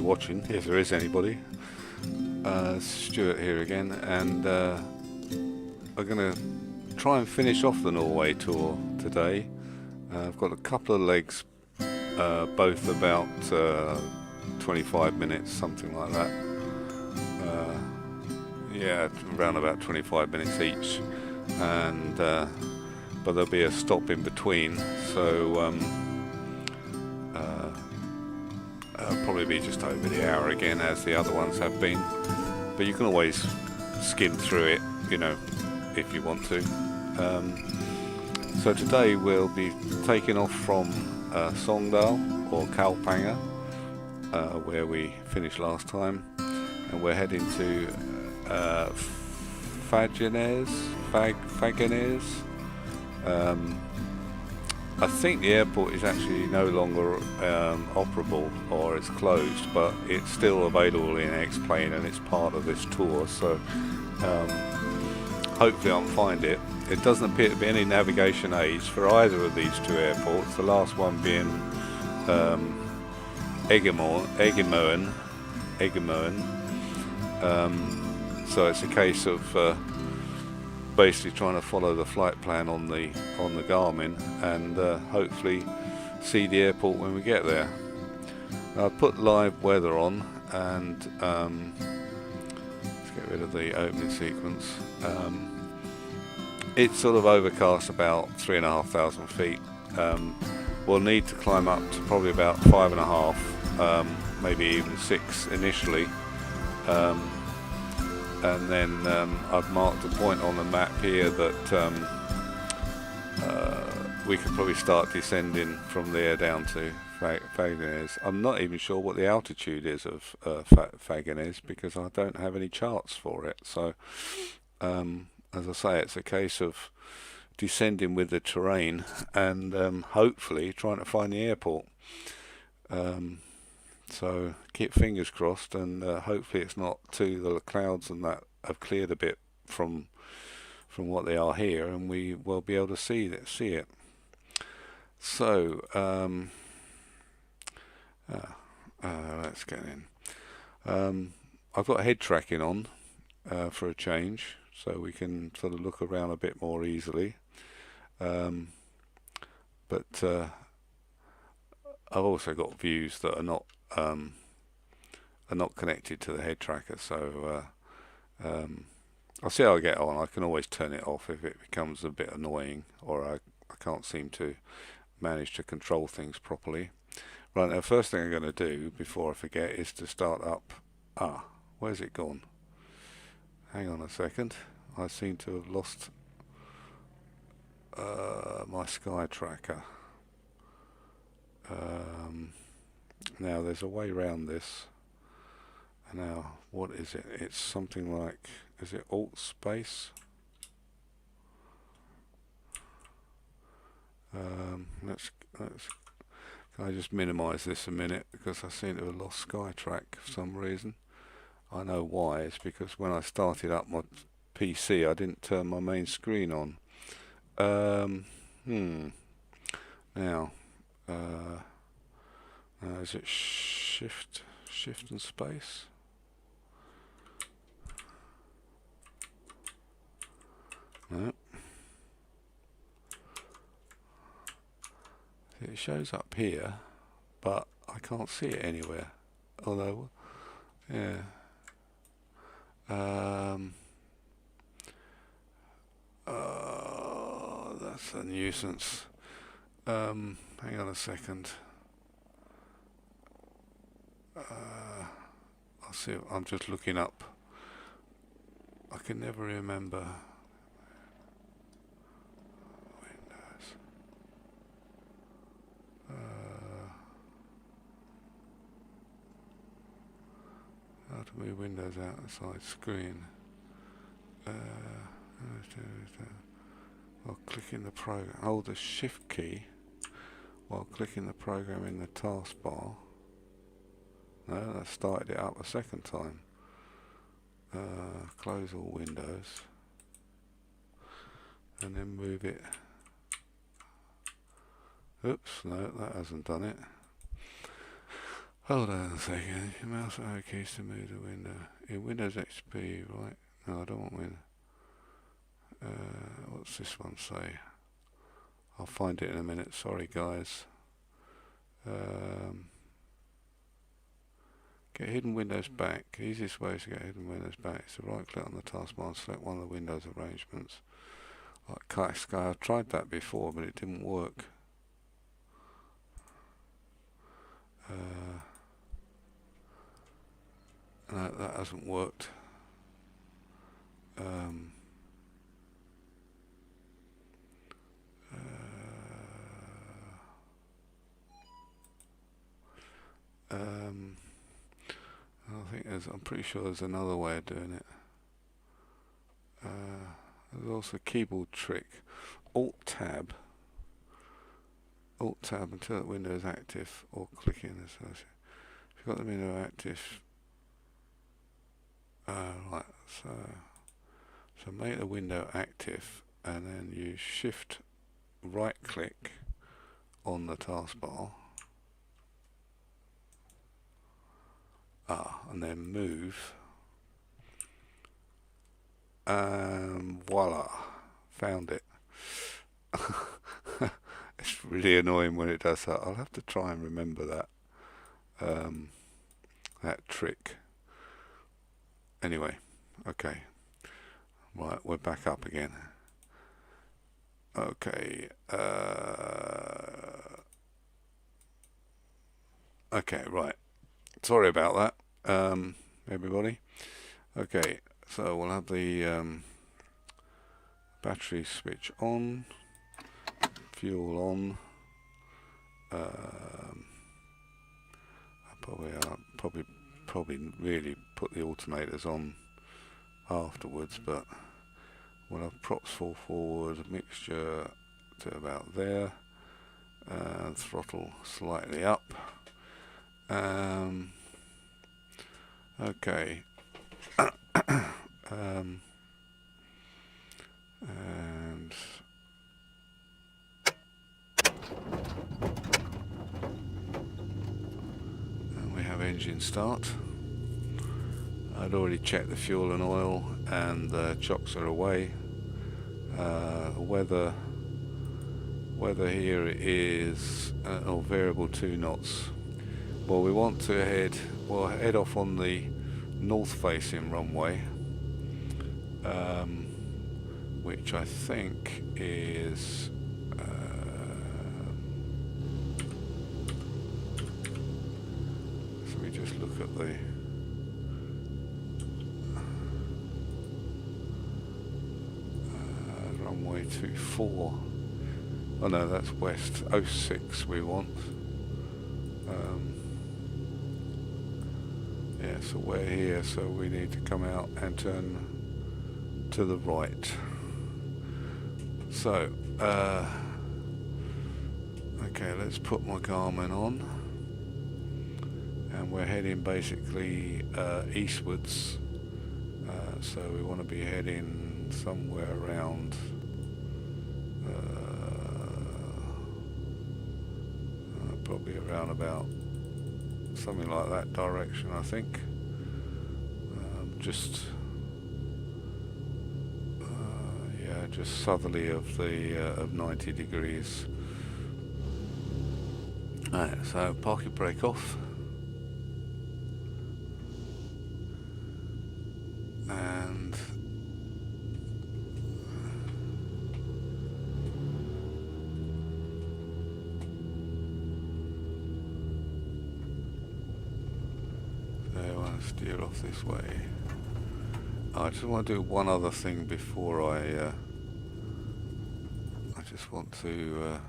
watching, if there is anybody. Stuart here again, and we're going to try and finish off the Norway tour today. I've got a couple of legs, both about 25 minutes, something like that. Yeah, around about 25 minutes each, and but there'll be a stop in between, so probably be just over the hour again, as the other ones have been. But you can always skim through it, you know, if you want to. So today we'll be taking off from Sogndal, or Kaupanger, where we finished last time, and we're heading to Fagernes. I think the airport is actually no longer operable, or it's closed, but it's still available in X-Plane, and it's part of this tour, so hopefully I'll find it. It doesn't appear to be any navigation aids for either of these two airports, the last one being Eggemon. So it's a case of basically trying to follow the flight plan on the Garmin, and hopefully see the airport when we get there. Now, I've put live weather on, and let's get rid of the opening sequence. It's sort of overcast about 3,500 feet. We'll need to climb up to probably about 5.5, maybe even 6 initially. And then I've marked a point on the map here that we could probably start descending from there down to Fagernes. I'm not even sure what the altitude is of Fagernes, because I don't have any charts for it. So as I say, it's a case of descending with the terrain, and hopefully trying to find the airport. So keep fingers crossed, and hopefully it's not too, the clouds and that have cleared a bit from what they are here, and we will be able to see it. So let's get in. I've got head tracking on for a change, so we can sort of look around a bit more easily. But I've also got views that are not connected to the head tracker, so I'll see how I get on. I can always turn it off if it becomes a bit annoying, or I can't seem to manage to control things properly. Right, now first thing I'm going to do before I forget is to start up. Where's it gone? Hang on a second, I seem to have lost my sky tracker. Now there's a way around this. Now what is it? It's something like, is it Alt space? Can I just minimize this a minute, because I seem to have lost SkyTrack for some reason. I know why. It's because when I started up my PC, I didn't turn my main screen on. Now is it shift and space? No. It shows up here, but I can't see it anywhere. Although, yeah. That's a nuisance. Hang on a second. I'll see. I'm just looking up. I can never remember. Windows. How to move Windows outside screen. While clicking the program, hold the Shift key while clicking the program in the taskbar. No, that started it up a second time. Close all windows, and then move it. Oops, no, that hasn't done it. Hold on a second. Mouse arrow keys to move the window. In Windows XP, right? No, I don't want Windows. What's this one say? I'll find it in a minute. Sorry, guys. Get hidden windows back. Easiest way to get hidden windows back is to right click on the taskbar and select one of the Windows arrangements. Like Kite Sky, I've tried that before, but it didn't work. No, that hasn't worked. I think I'm pretty sure there's another way of doing it. There's also a keyboard trick. Alt-Tab until the window is active, or click in associate. If you've got the window active, right, so make the window active, and then you shift right click on the taskbar, and then move, and voila, found it. It's really annoying when it does that. I'll have to try and remember that trick. Anyway, okay. Right, we're back up again. Okay. Okay, right. Sorry about that, everybody. Okay, so we'll have the battery switch on. Fuel on. Probably really put the alternators on afterwards, but we'll have props fall forward, mixture to about there, and throttle slightly up. Okay. And we have engine start. I'd already checked the fuel and oil, and the chocks are away. Weather here is variable 2 knots. Well, we want to head off on the north-facing runway, which I think is so we just look at the runway 24. Oh no, that's west. 06 we want. Yeah, so we're here, so we need to come out and turn to the right. So, okay, let's put my Garmin on, and we're heading basically eastwards. So we want to be heading somewhere around probably around about something like that direction, I think. Just southerly of the of 90 degrees. Alright, so parking brake off, and I want to steer off this way. I just want to do one other thing before I just want to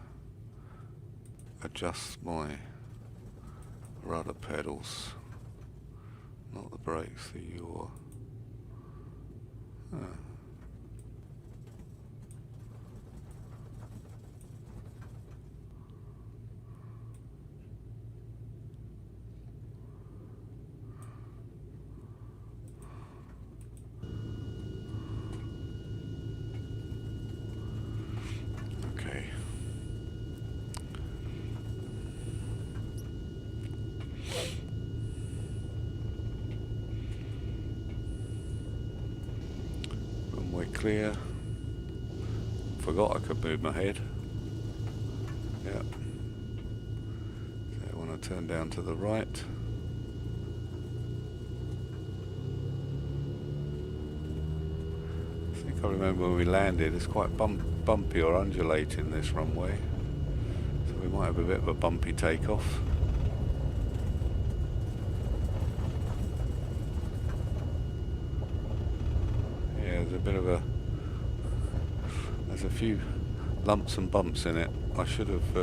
adjust my rudder pedals, not the brakes, the yaw. clear. Forgot I could move my head. Yep. So when I turn down to the right. I think I remember when we landed, it's quite bumpy or undulating, this runway. So we might have a bit of a bumpy takeoff. Yeah, there's a bit of a... There's a few lumps and bumps in it. I should have...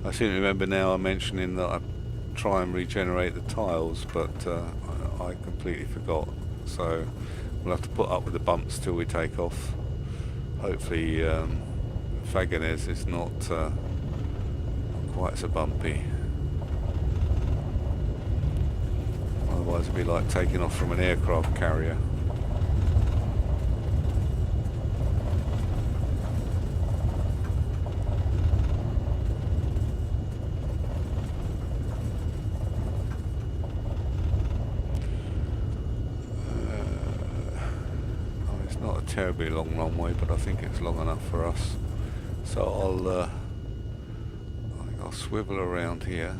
I seem to remember now I'm mentioning that I try and regenerate the tiles, but I completely forgot. So we'll have to put up with the bumps till we take off. Hopefully Fagernes is not quite so bumpy. Otherwise it'd be like taking off from an aircraft carrier. Terribly long runway, but I think it's long enough for us. So I think I'll swivel around here.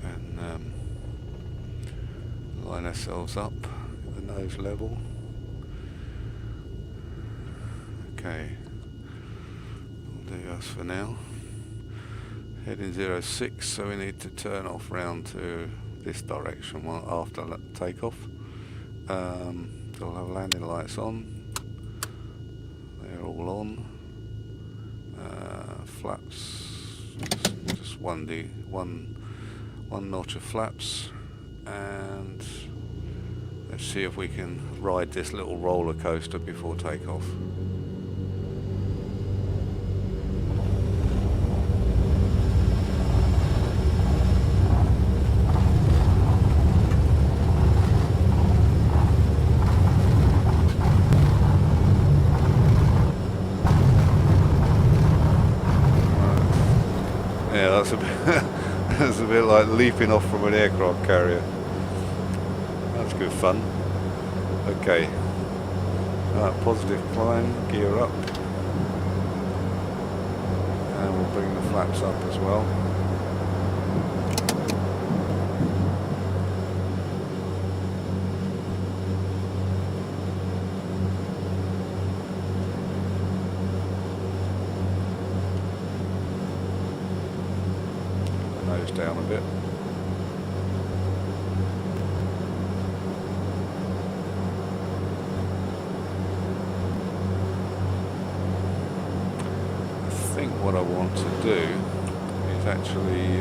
And line ourselves up at the nose level. Okay, will do us for now. Heading 06, so we need to turn off round to this direction after takeoff. So we'll have landing lights on. They're all on. Flaps, just one notch of flaps, and let's see if we can ride this little roller coaster before takeoff. Yeah, that's a bit, that's a bit like leaping off from an aircraft carrier. That's good fun. Okay, positive climb, gear up, and we'll bring the flaps up as well. Nose down a bit. I think what I want to do is actually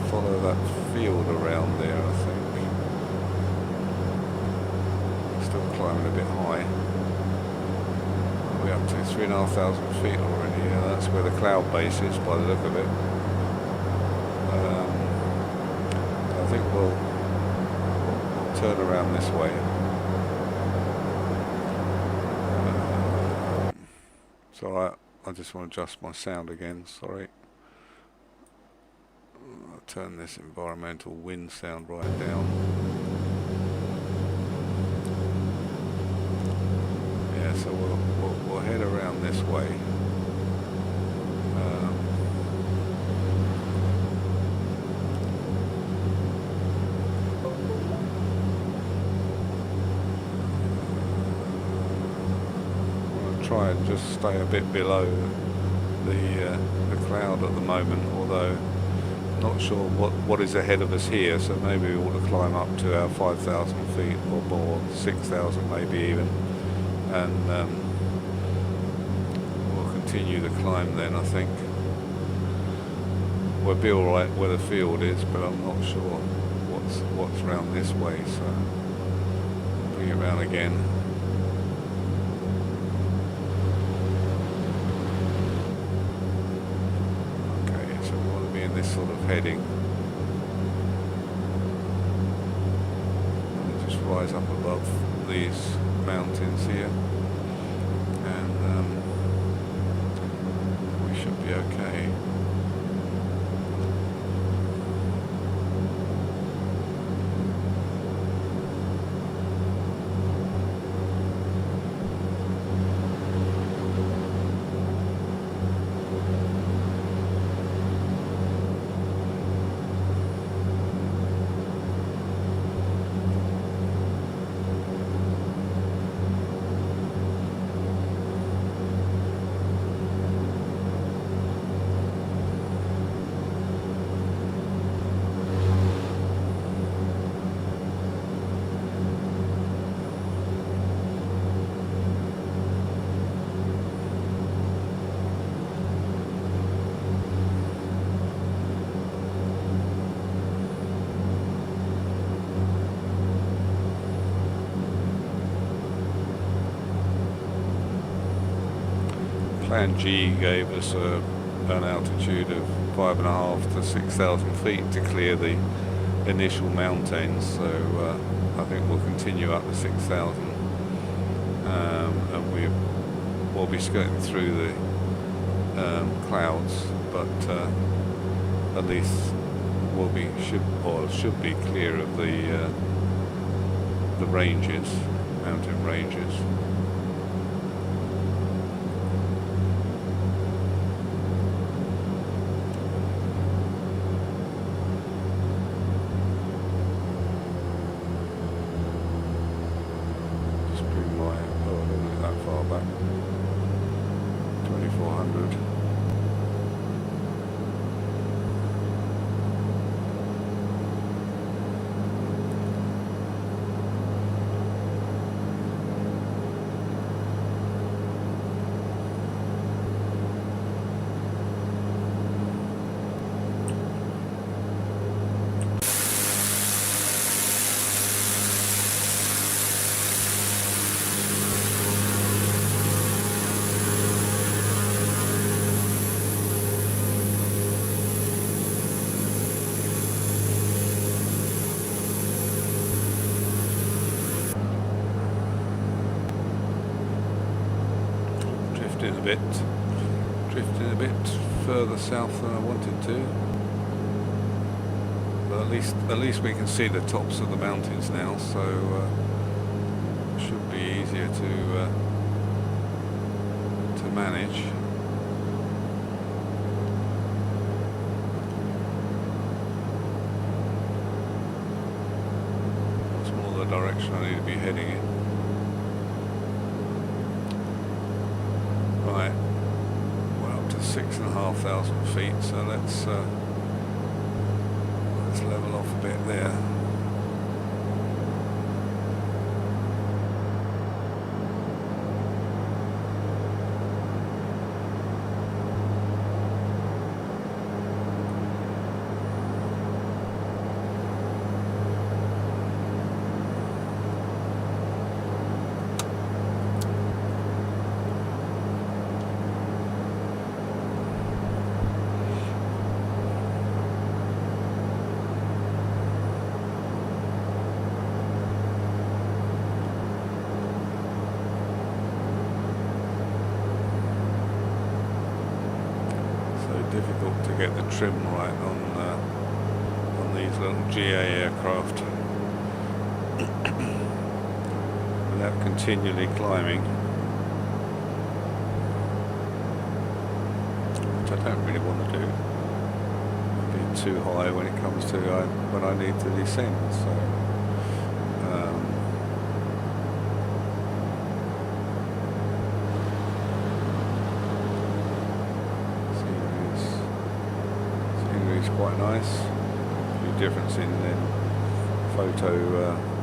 follow that field around there, I think. Still climbing a bit high. We're up to 3,500 feet already. Yeah, that's where the cloud base is by the look of it. I think we'll turn around this way. It's alright, I just want to adjust my sound again, sorry. I'll turn this environmental wind sound right down. Yeah, so we'll head around this way. Try and just stay a bit below the cloud at the moment, although not sure what is ahead of us here, so maybe we ought to climb up to our 5,000 feet or more, 6,000 maybe even, and we'll continue the climb then. I think we'll be alright where the field is, but I'm not sure what's round this way, so bring it round again. This sort of heading. rise up above these mountains here, and we should be okay. Plan G gave us an altitude of 5.5 to 6,000 feet to clear the initial mountains, so I think we'll continue up to 6,000, and we'll be skirting through the clouds, but at least should be clear of the ranges, mountain ranges. Drifting a bit further south than I wanted to, but at least we can see the tops of the mountains now, so it should be easier to manage. That's more the direction I need to be heading in. Right, we're up to 6,500 feet, so let's level off a bit there. Difficult to get the trim right on these little GA aircraft without continually climbing, which I don't really want to do. Being too high when it comes to when I need to descend. So. Quite nice. A few difference in photo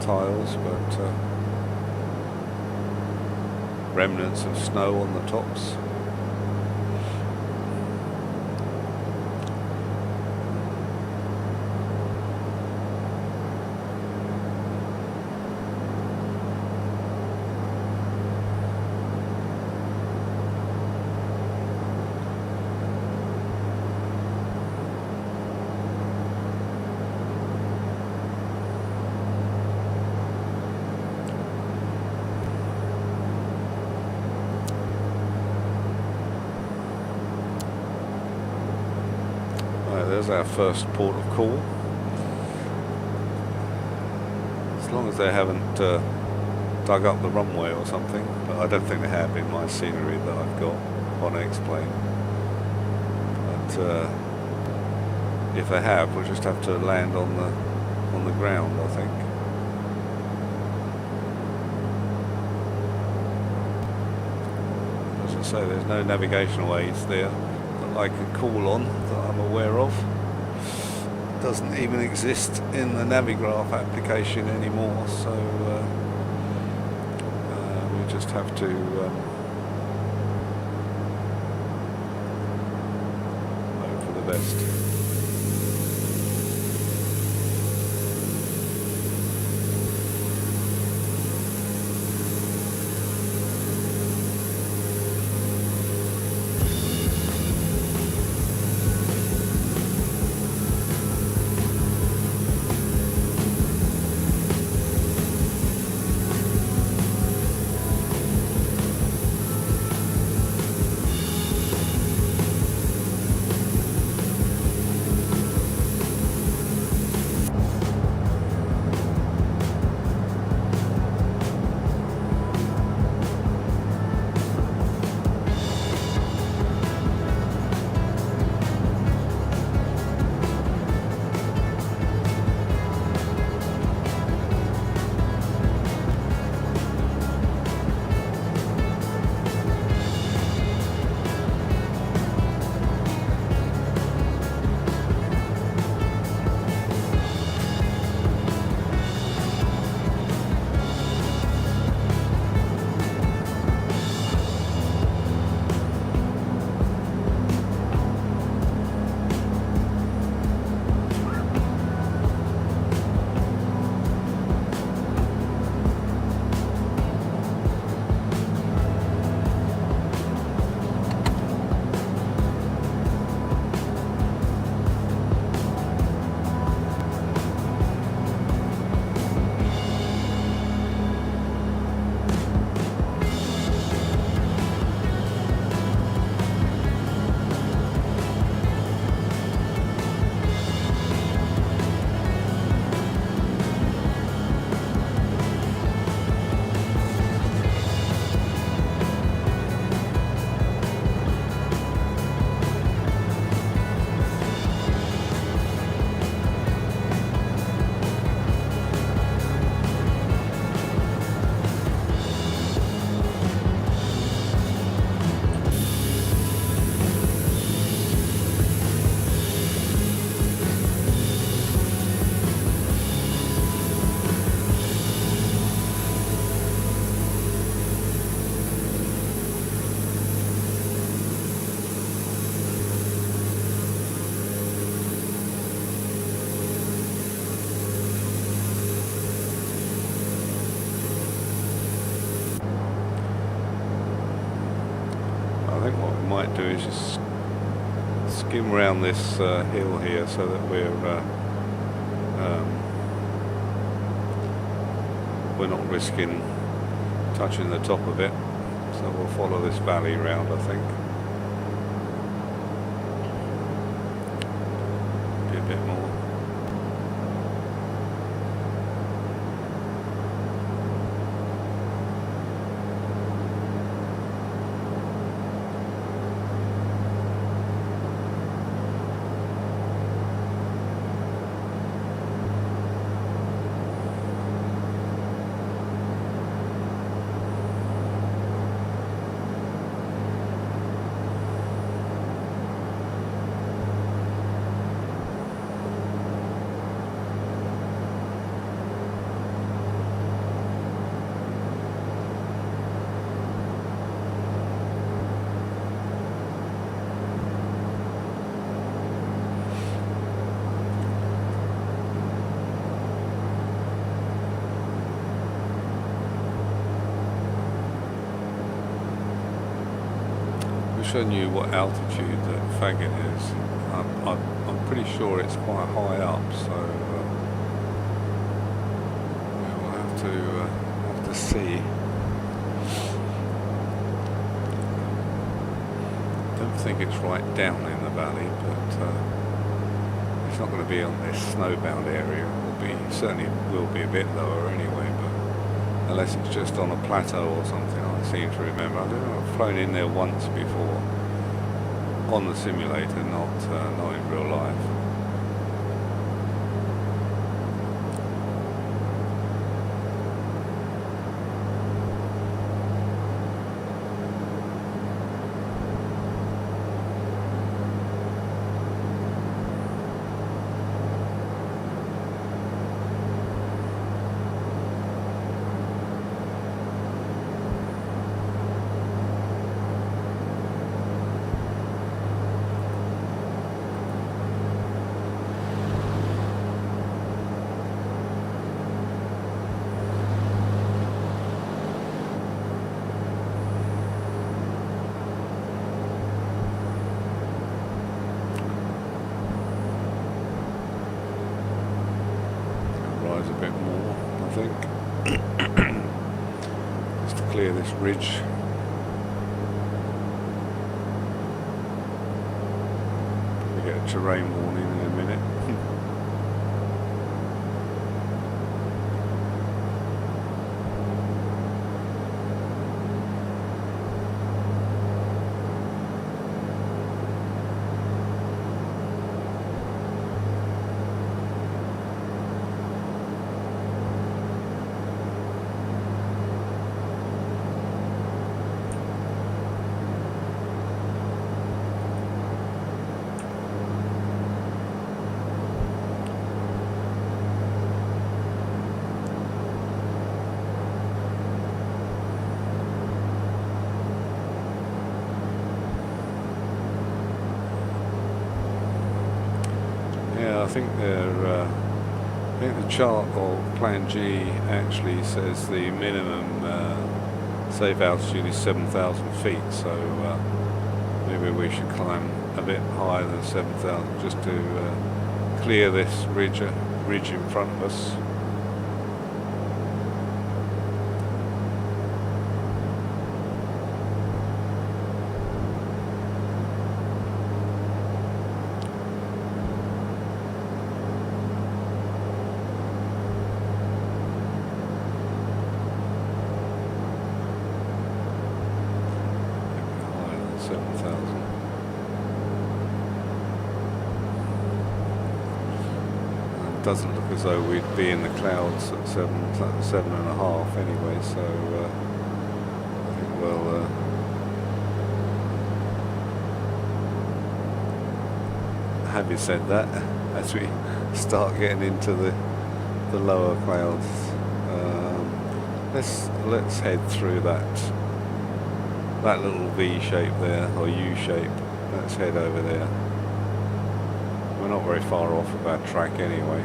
tiles, but remnants of snow on the tops. There's our first port of call. As long as they haven't dug up the runway or something, but I don't think they have in my scenery that I've got on X-Plane. But if they have, we'll just have to land on the ground, I think. As I say, there's no navigational aids there that I can call on that I'm aware of. It doesn't even exist in the Navigraph application anymore, so we just have to hope for the best. Do is just skim around this hill here so that we're not risking touching the top of it, so we'll follow this valley round, I think. Be a bit more. I knew what altitude that Fagernes is. I'm pretty sure it's quite high up, so we'll have to see. Don't think it's right down in the valley, but it's not going to be on this snowbound area. It will be, certainly will be a bit lower anyway, but unless it's just on a plateau or something. I seem to remember. I don't know. I've flown in there once before on the simulator, not in real life. A bit more, I think, just to clear this ridge. We get a terrain warning in a minute. I think the chart or Plan G actually says the minimum safe altitude is 7,000 feet, so maybe we should climb a bit higher than 7,000 just to clear this ridge in front of us. Doesn't look as though we'd be in the clouds at 7.5 anyway, so I think we'll having said that, as we start getting into the lower clouds, let's head through that little V shape there, or U shape. Let's head over there. We're not very far off of our track anyway.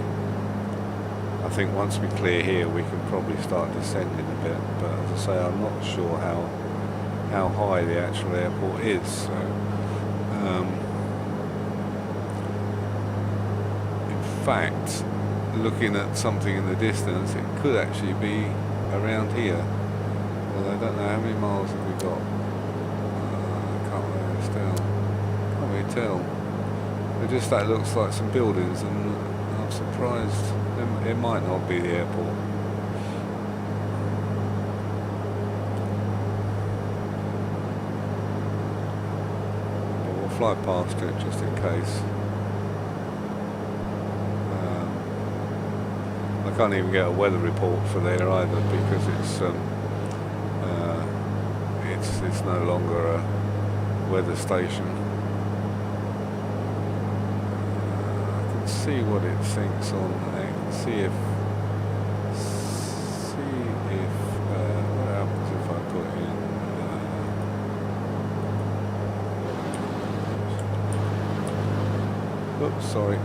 I think once we clear here we can probably start descending a bit, but as I say, I'm not sure how high the actual airport is, so in fact, looking at something in the distance, it could actually be around here, although I don't know how many miles have we got. Can't really tell. Just that looks like some buildings, and I'm surprised it might not be the airport. But we'll fly past it just in case. I can't even get a weather report for there either, because it's no longer a weather station. See what it thinks on. See if what happens if I put in. Oops, sorry.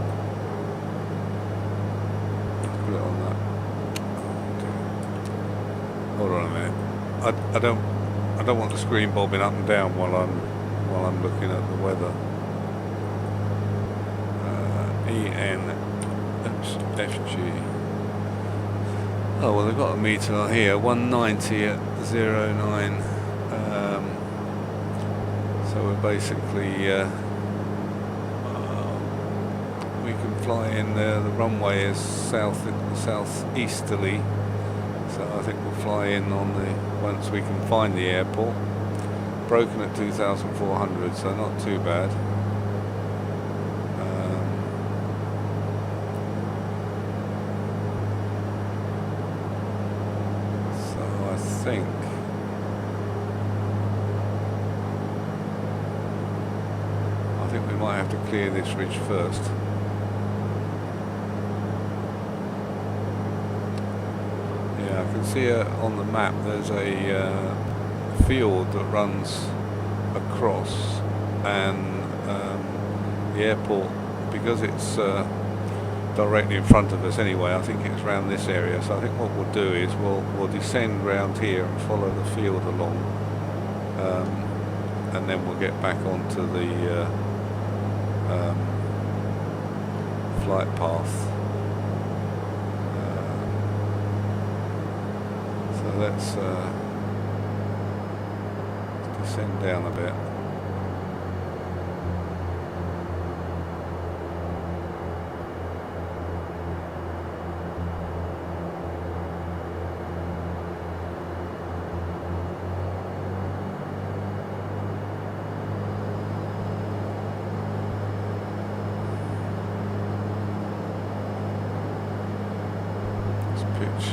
Put it on that. Hold on a minute. I don't want the screen bobbing up and down while I'm looking at the weather. FG. Oh well, they've got a meter on here, 190 at 09. So we're basically we can fly in. The runway is southeasterly, so I think we'll fly in on once we can find the airport. Broken at 2,400, so not too bad. So I think we might have to clear this ridge first. Yeah, I can see on the map there's a field that runs across, and the airport, because it's directly in front of us anyway, I think it's around this area. So I think what we'll do is we'll descend round here and follow the field along, and then we'll get back onto the flight path. So let's descend down a bit. Let's pitch.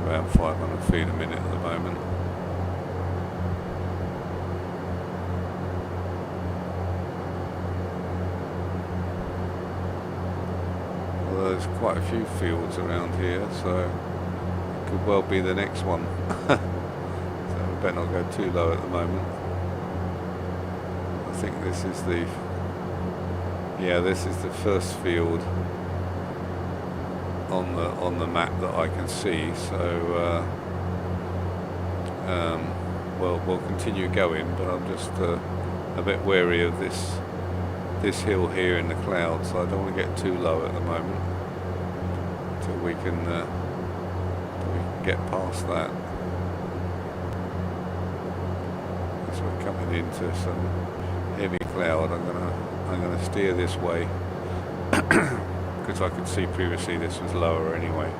About 500 feet a minute at the moment. Well, there's quite a few fields around here, so it could well be the next one. So we better not go too low at the moment. I think this is this is the first field on the map that I can see, so we'll continue going, but I'm just a bit wary of this hill here in the clouds, so I don't want to get too low at the moment until we can get past that. As we're coming into some heavy cloud, I'm gonna steer this way. Because I could see previously this was lower anyway.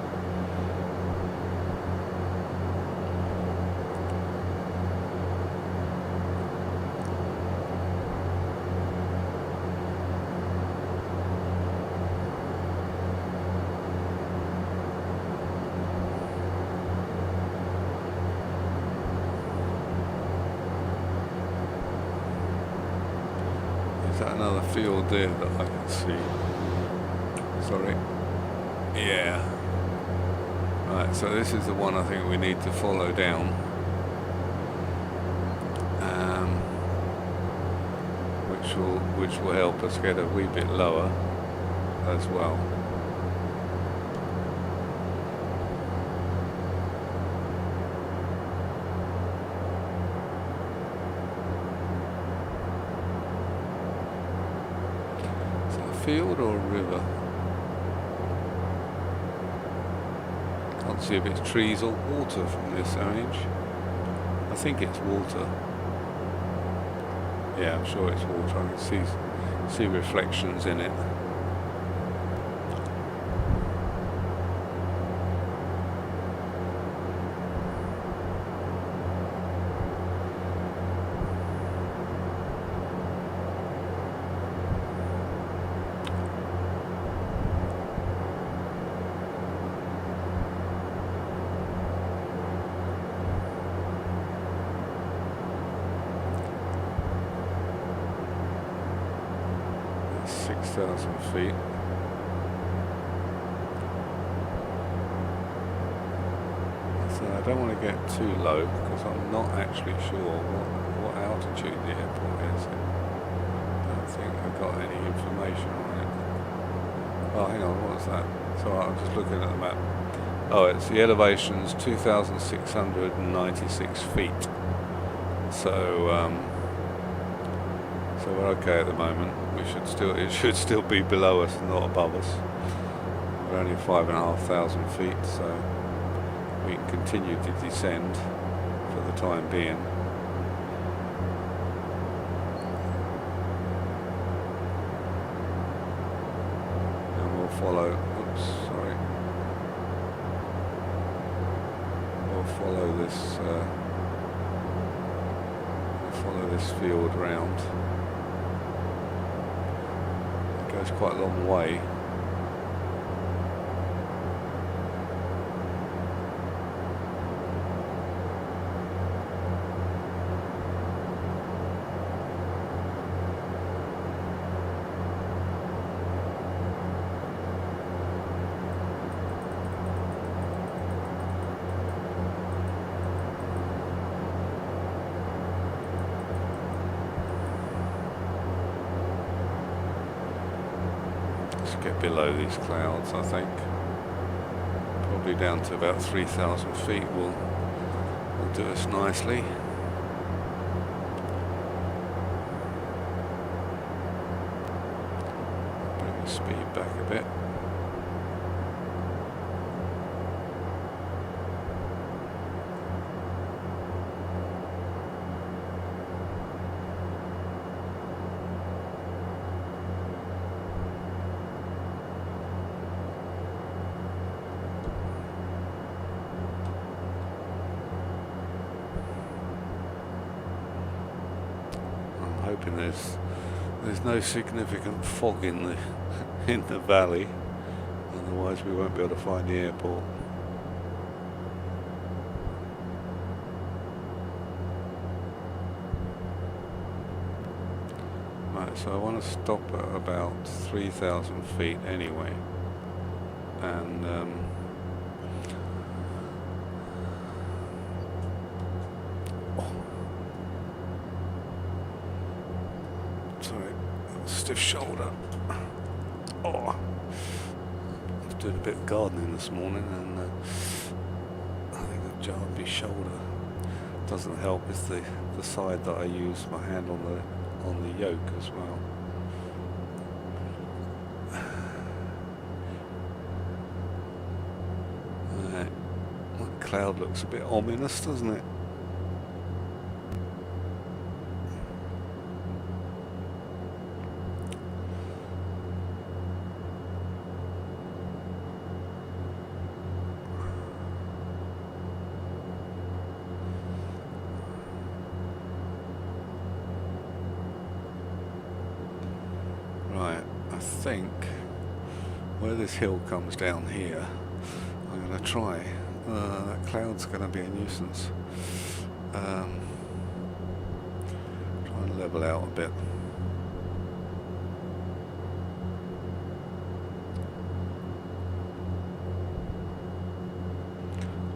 Is that another field there that I can see? Sorry. Yeah. Right, so this is the one I think we need to follow down. Which will help us get a wee bit lower as well. Is it a field or a river? Can't see if it's trees or water from this image. I think it's water. Yeah, I'm sure it's water. I can see reflections in it. Feet. So I don't want to get too low because I'm not actually sure what altitude the airport is. I don't think I've got any information on it. Oh, hang on, what's that? So I'm just looking at the map. Oh, it's the elevation's 2,696 feet. So so we're okay at the moment. It should still be below us and not above us. We're only 5,500 feet, so we can continue to descend for the time being. And we'll follow. Oops, sorry. We'll follow this. Follow this field round. It goes quite a long way. Get below these clouds, I think. Probably down to about 3,000 feet will do us nicely. Bring the speed back a bit. Hoping there's no significant fog in the valley, otherwise we won't be able to find the airport. Right, so I want to stop at about 3,000 feet anyway, and stiff shoulder. Oh, I was doing a bit of gardening this morning, and I think I've jarred my shoulder. Doesn't help is the side that I use my hand on the yoke as well. Right. That cloud looks a bit ominous, doesn't it? Right, I think where this hill comes down here, I'm going to try. That cloud's going to be a nuisance. Try and level out a bit.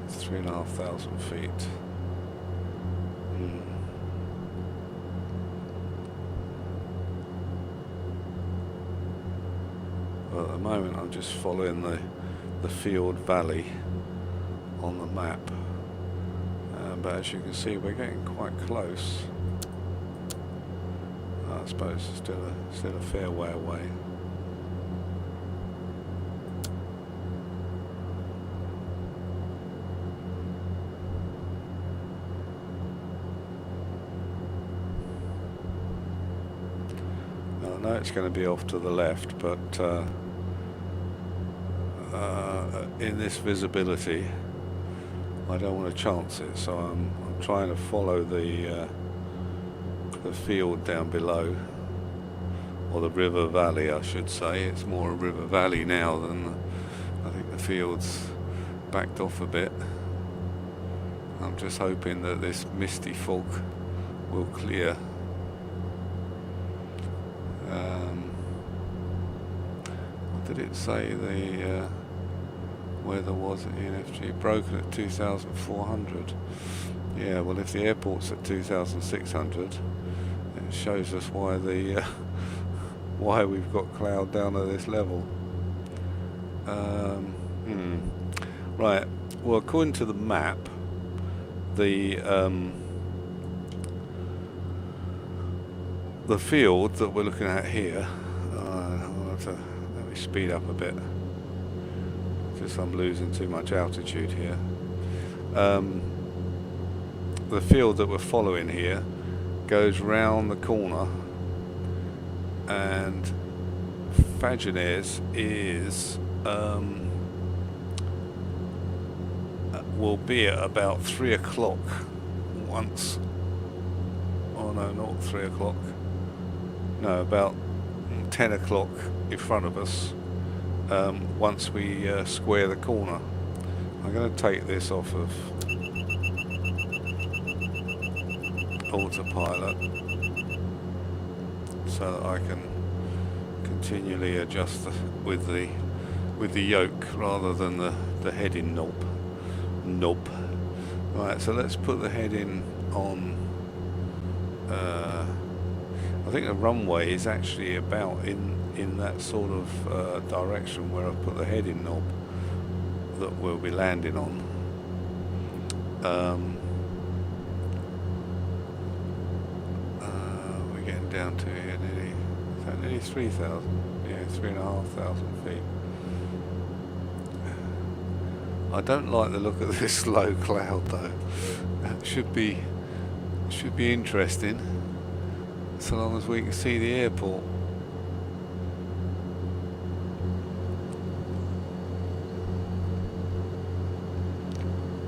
It's 3,500 feet. Well, at the moment I'm just following the field valley on the map, but as you can see we're getting quite close. I suppose it's still a fair way away. Now, I know it's going to be off to the left, but in this visibility I don't want to chance it, so I'm trying to follow the field down below, or the river valley I should say. It's more a river valley now than I think the field's backed off a bit. I'm just hoping that this misty fog will clear. What did it say the weather was at ENFG? Broken at 2,400. Yeah, well if the airport's at 2,600, it shows us why why we've got cloud down at this level. Right, well, according to the map, the field that we're looking at here, I'll have to, let me speed up a bit, just I'm losing too much altitude here. The field that we're following here goes round the corner, and Fagernes is will be at about 3 o'clock once. Oh no, not 3 o'clock. No, about 10 o'clock in front of us. Once we square the corner, I'm going to take this off of autopilot so that I can continually adjust with the yoke rather than the heading knob. Right, so let's put the heading on. I think the runway is actually about in that sort of direction where I've put the heading knob that we'll be landing on. We're getting down to here nearly 3,000, yeah, 3,500 feet. I don't like the look of this low cloud though. It should be interesting, so long as we can see the airport.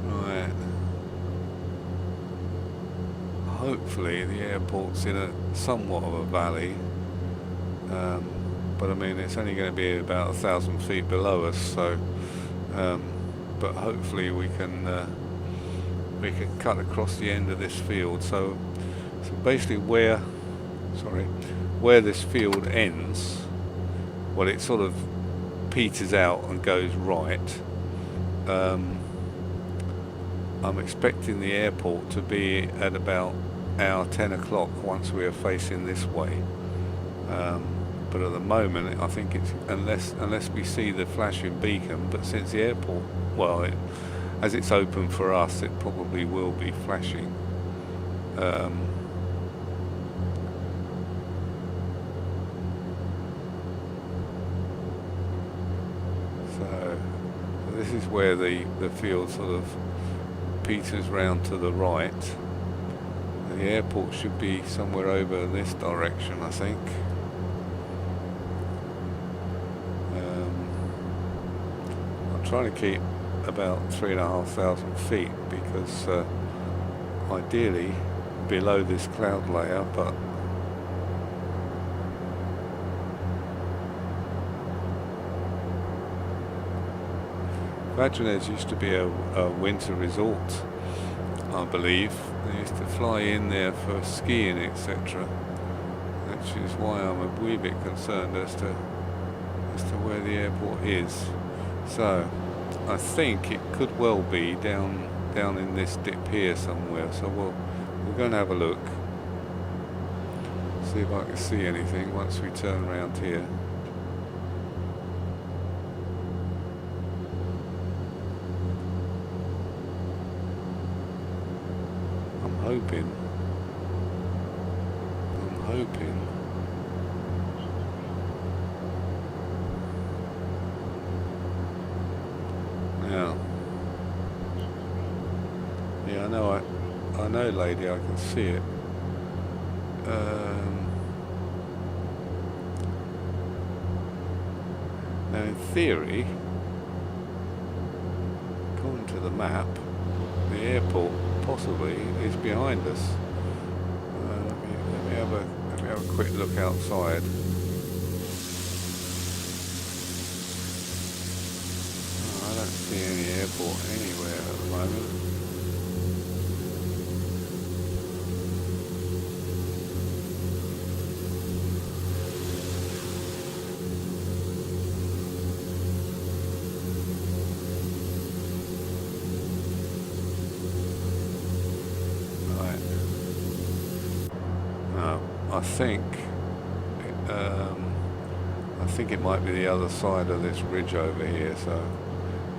Right. Hopefully the airport's in a somewhat of a valley, but I mean it's only going to be about 1,000 feet below us, so but hopefully we can cut across the end of this field. So basically where this field ends, well, it sort of peters out and goes right. I'm expecting the airport to be at about our 10 o'clock once we are facing this way. But at the moment, I think it's unless we see the flashing beacon. But since the airport, well, as it's open for us, it probably will be flashing. So this is where the field sort of peters round to the right. The airport should be somewhere over in this direction, I think. I'm trying to keep about 3,500 feet because ideally below this cloud layer, but Fagernes used to be a winter resort, I believe. They used to fly in there for skiing, etc. Which is why I'm a wee bit concerned as to where the airport is. So I think it could well be down in this dip here somewhere. So we're going to have a look, see if I can see anything once we turn around here. I'm hoping. Now, yeah, I know, lady, I can see it. Now, in theory, according to the map, the airport possibly is behind us. Let me have a quick look outside. Oh, I don't see any airport anywhere at the moment. I think it might be the other side of this ridge over here, so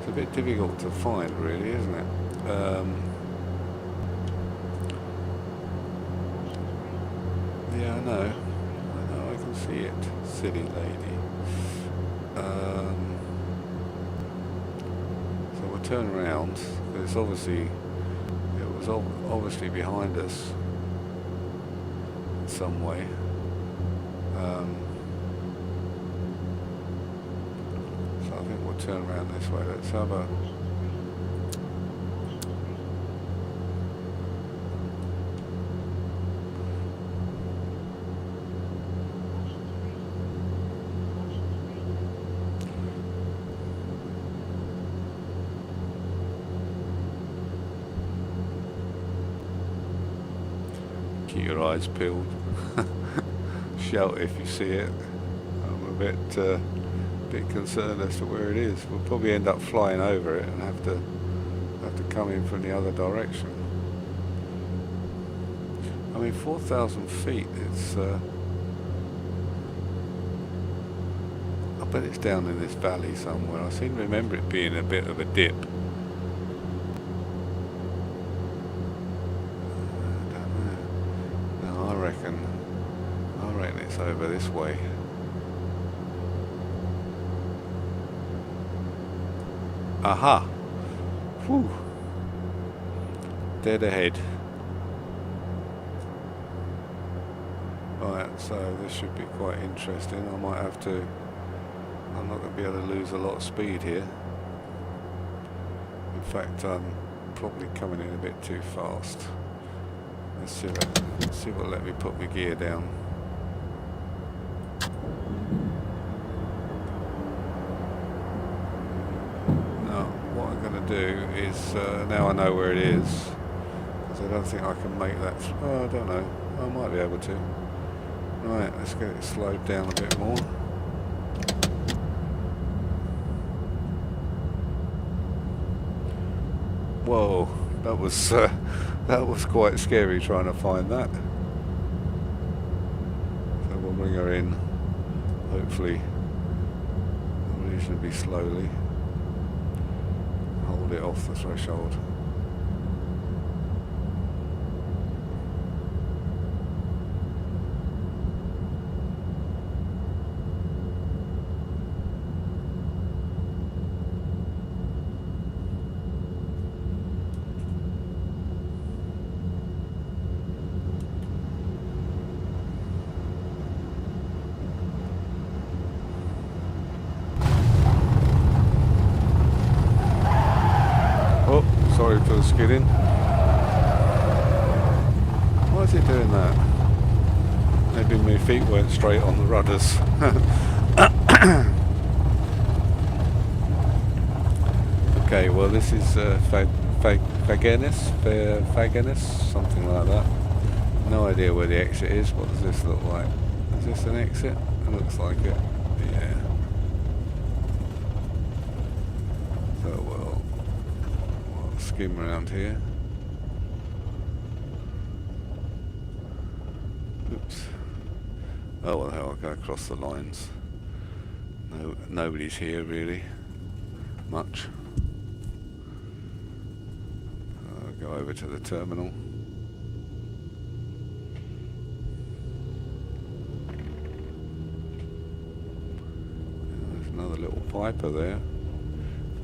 It's a bit difficult to find, really, isn't it? Yeah, I know, I can see it, silly lady. So we'll turn around. It's obviously, it was obviously behind us in some way. So I think we'll turn around this way. Let's have a... Keep your eyes peeled. Shout if you see it. I'm a bit concerned as to where it is. We'll probably end up flying over it and have to come in from the other direction. I mean, 4,000 feet. It's. I bet it's down in this valley somewhere. I seem to remember it being a bit of a dip. I reckon it's over this way. Aha! Whew! Dead ahead. Right, so this should be quite interesting. I'm not going to be able to lose a lot of speed here. In fact, I'm probably coming in a bit too fast. Let's see what will let me put my gear down. Now, what I'm going to do is, now I know where it is, because I don't think I can make that. Oh, I don't know. I might be able to. Right, let's get it slowed down a bit more. Whoa, that was quite scary trying to find that. So we'll bring her in, hopefully reasonably slowly. Hold it off the threshold. Sorry for the skidding. Why is it doing that? Maybe my feet weren't straight on the rudders. Okay, well this is Fagernes, something like that. No idea where the exit is. What does this look like? Is this an exit? It looks like it. Yeah. So we'll skim around here. Oops. Oh well, hell, I'll go across the lines. No, nobody's here really. Much. I'll go over to the terminal. There's another little piper there.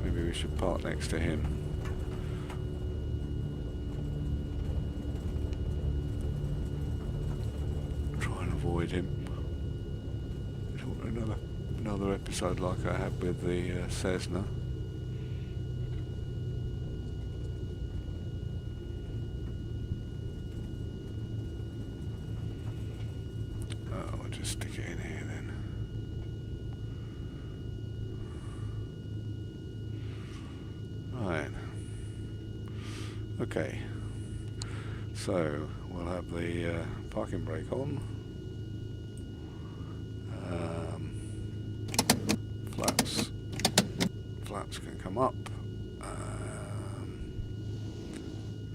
Maybe we should park next to him. Try and avoid him. Another episode like I had with the Cessna. Oh, I'll just stick it in here then. Right. Okay. So we'll have the parking brake on. Flaps can come up.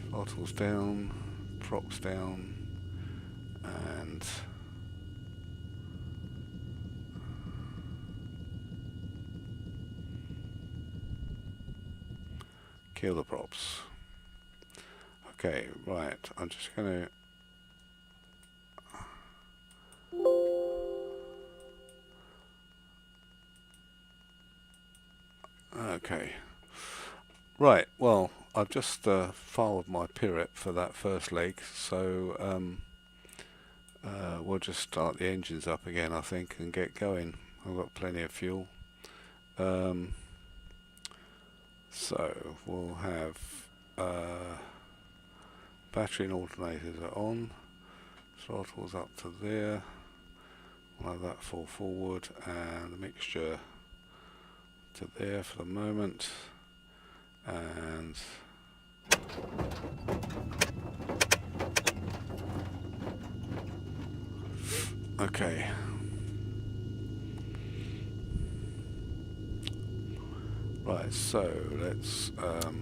Throttles down, props down, and Kill the props. Okay, right. I'm just going to... Okay. Right, well, I've just filed my PIREP for that first leg, so we'll just start the engines up again, I think, and get going. I've got plenty of fuel. So we'll have battery and alternators are on, throttle's up to there, we'll have that fall forward, and the mixture to there for the moment, and okay. Right, so let's oh,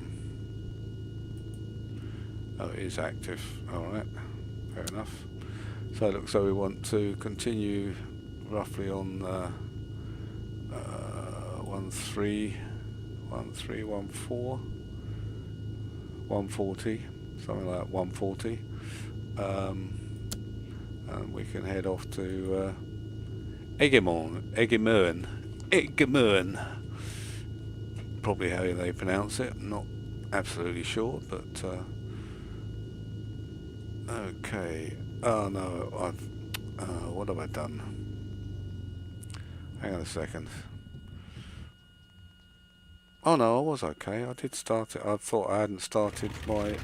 it is active. Alright, fair enough. So it looks like we want to continue roughly on 140, something like 140, and we can head off to Eggemon, probably how they pronounce it. I'm not absolutely sure, but okay. Oh no, what have I done? Hang on a second. Oh no, I was okay. I did start it. I thought I hadn't started my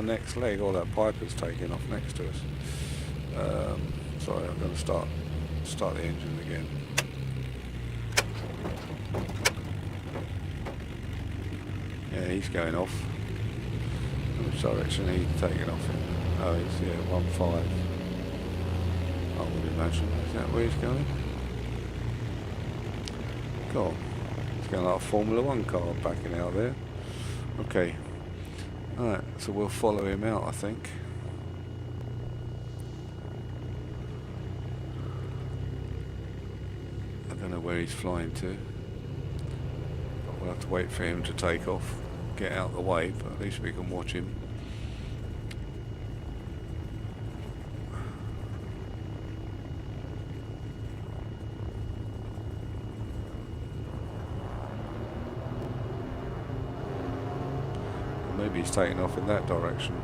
next leg. All that Piper's taking off next to us. Sorry, I'm going to start the engine again. Yeah, he's going off. Which direction he's taking off in? Oh, he's 1.5. I would imagine. Is that where he's going? God. Going like a Formula 1 car backing out there. Okay. Alright, so we'll follow him out, I think. I don't know where he's flying to. But we'll have to wait for him to take off, get out of the way, but at least we can watch him. Maybe he's taking off in that direction.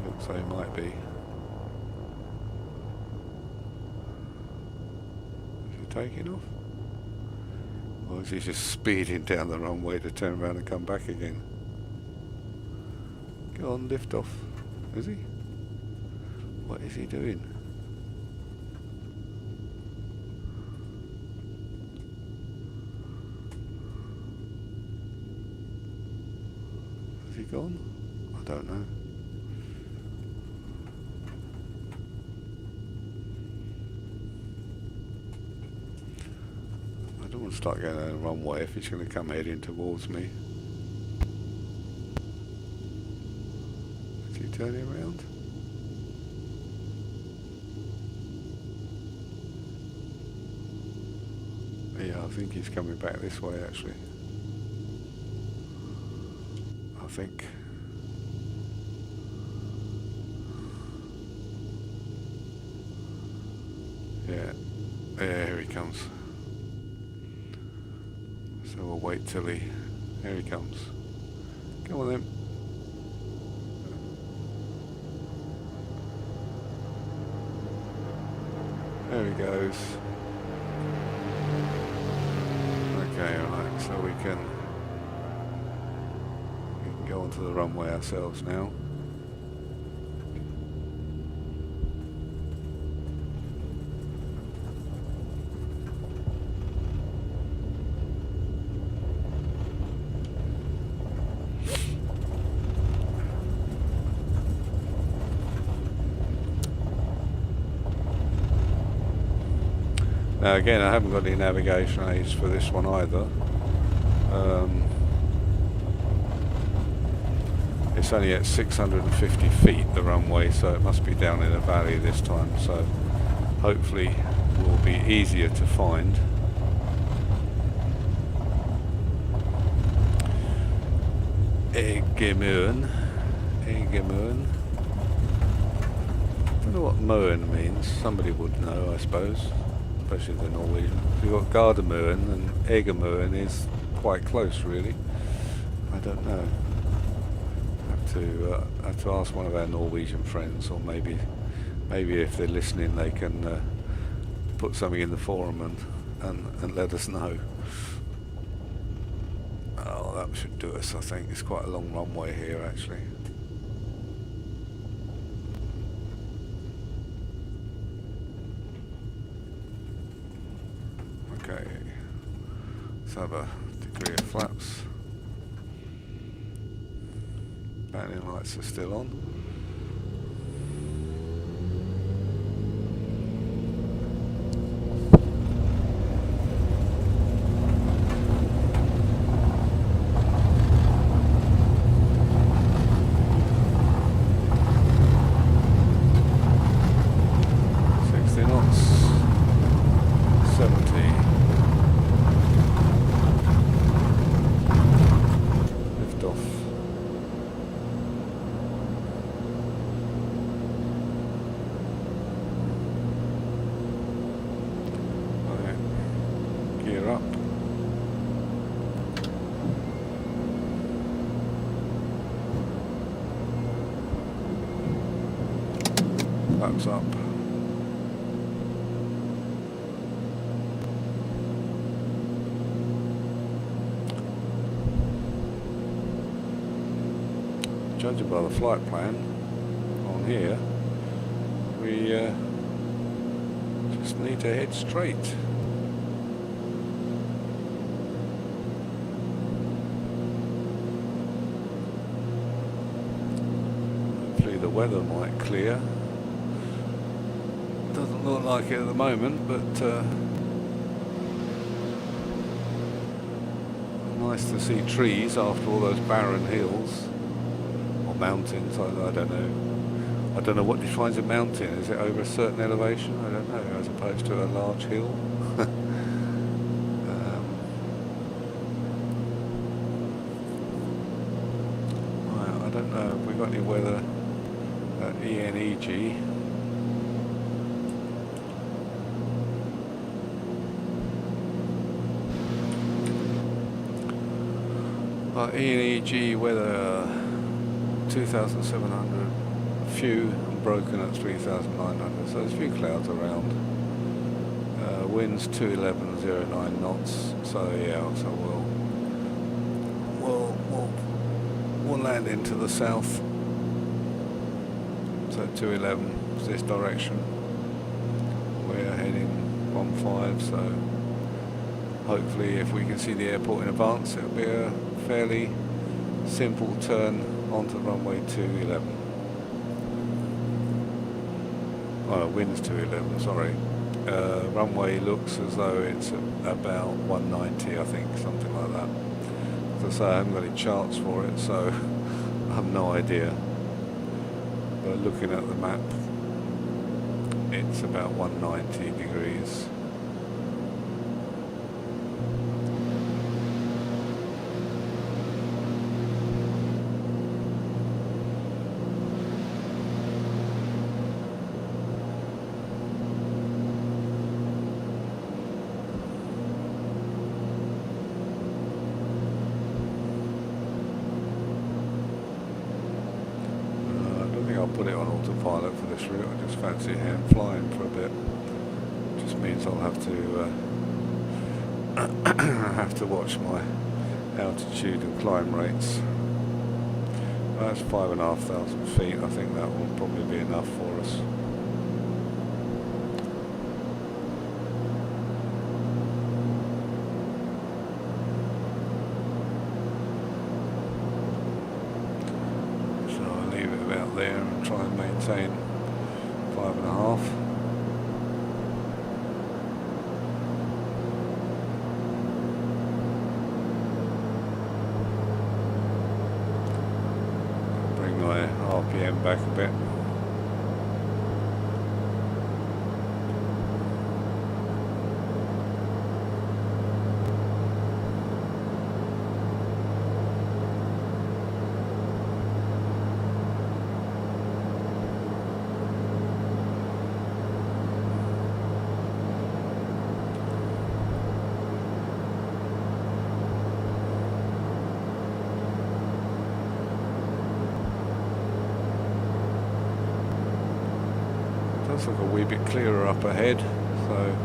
Looks like he might be. Is he taking off? Or is he just speeding down the runway to turn around and come back again? Go on, lift off. Is he? What is he doing? Has he gone? I don't know. I don't want to start going down the runway if he's going to come heading towards me. Is he turning around? Yeah, I think he's coming back this way actually. I think. Yeah, here he comes. So we'll wait till here he comes. Come on then. There he goes. Okay, alright, so we can go onto the runway ourselves now. Now again, I haven't got any navigation aids for this one either. It's only at 650 feet, the runway, so it must be down in a valley this time, so hopefully will be easier to find. Eggemon. Eggemon. I don't know what Moen means. Somebody would know, I suppose, especially the Norwegian. You've got Gardermoen, and Eggemon is quite close, really. I don't know. Have to ask one of our Norwegian friends, or maybe if they're listening, they can put something in the forum and let us know. Oh, that should do us, I think. It's quite a long runway here, actually. Okay, let's have a degree of flaps. Landing lights are still on. Flaps up. Judging by the flight plan on here, we just need to head straight. Hopefully the weather might clear. Doesn't look like it at the moment, but nice to see trees after all those barren hills or mountains. I don't know. I don't know what defines a mountain. Is it over a certain elevation? I don't know, as opposed to a large hill. I don't know. Have we got any weather at ENEG? ENEG weather 2,700, few and broken at 3,900, so there's a few clouds around. Winds 211.09 knots, so yeah, so we'll land into the south. So 211 is this direction. We're heading 15, so hopefully if we can see the airport in advance, it'll be a fairly simple turn onto runway 211. Oh, wind's 211, sorry. Runway looks as though it's about 190, I think, something like that. As I say, I haven't got any charts for it, so I have no idea. But looking at the map, it's about 190 degrees. Put it on autopilot for this route. I just fancy hand flying for a bit. Just means I'll have to watch my altitude and climb rates. That's 5,500 feet. I think that will probably be enough for us. There and try and maintain 5.5. Bring my RPM back a bit. Looks like a wee bit clearer up ahead, so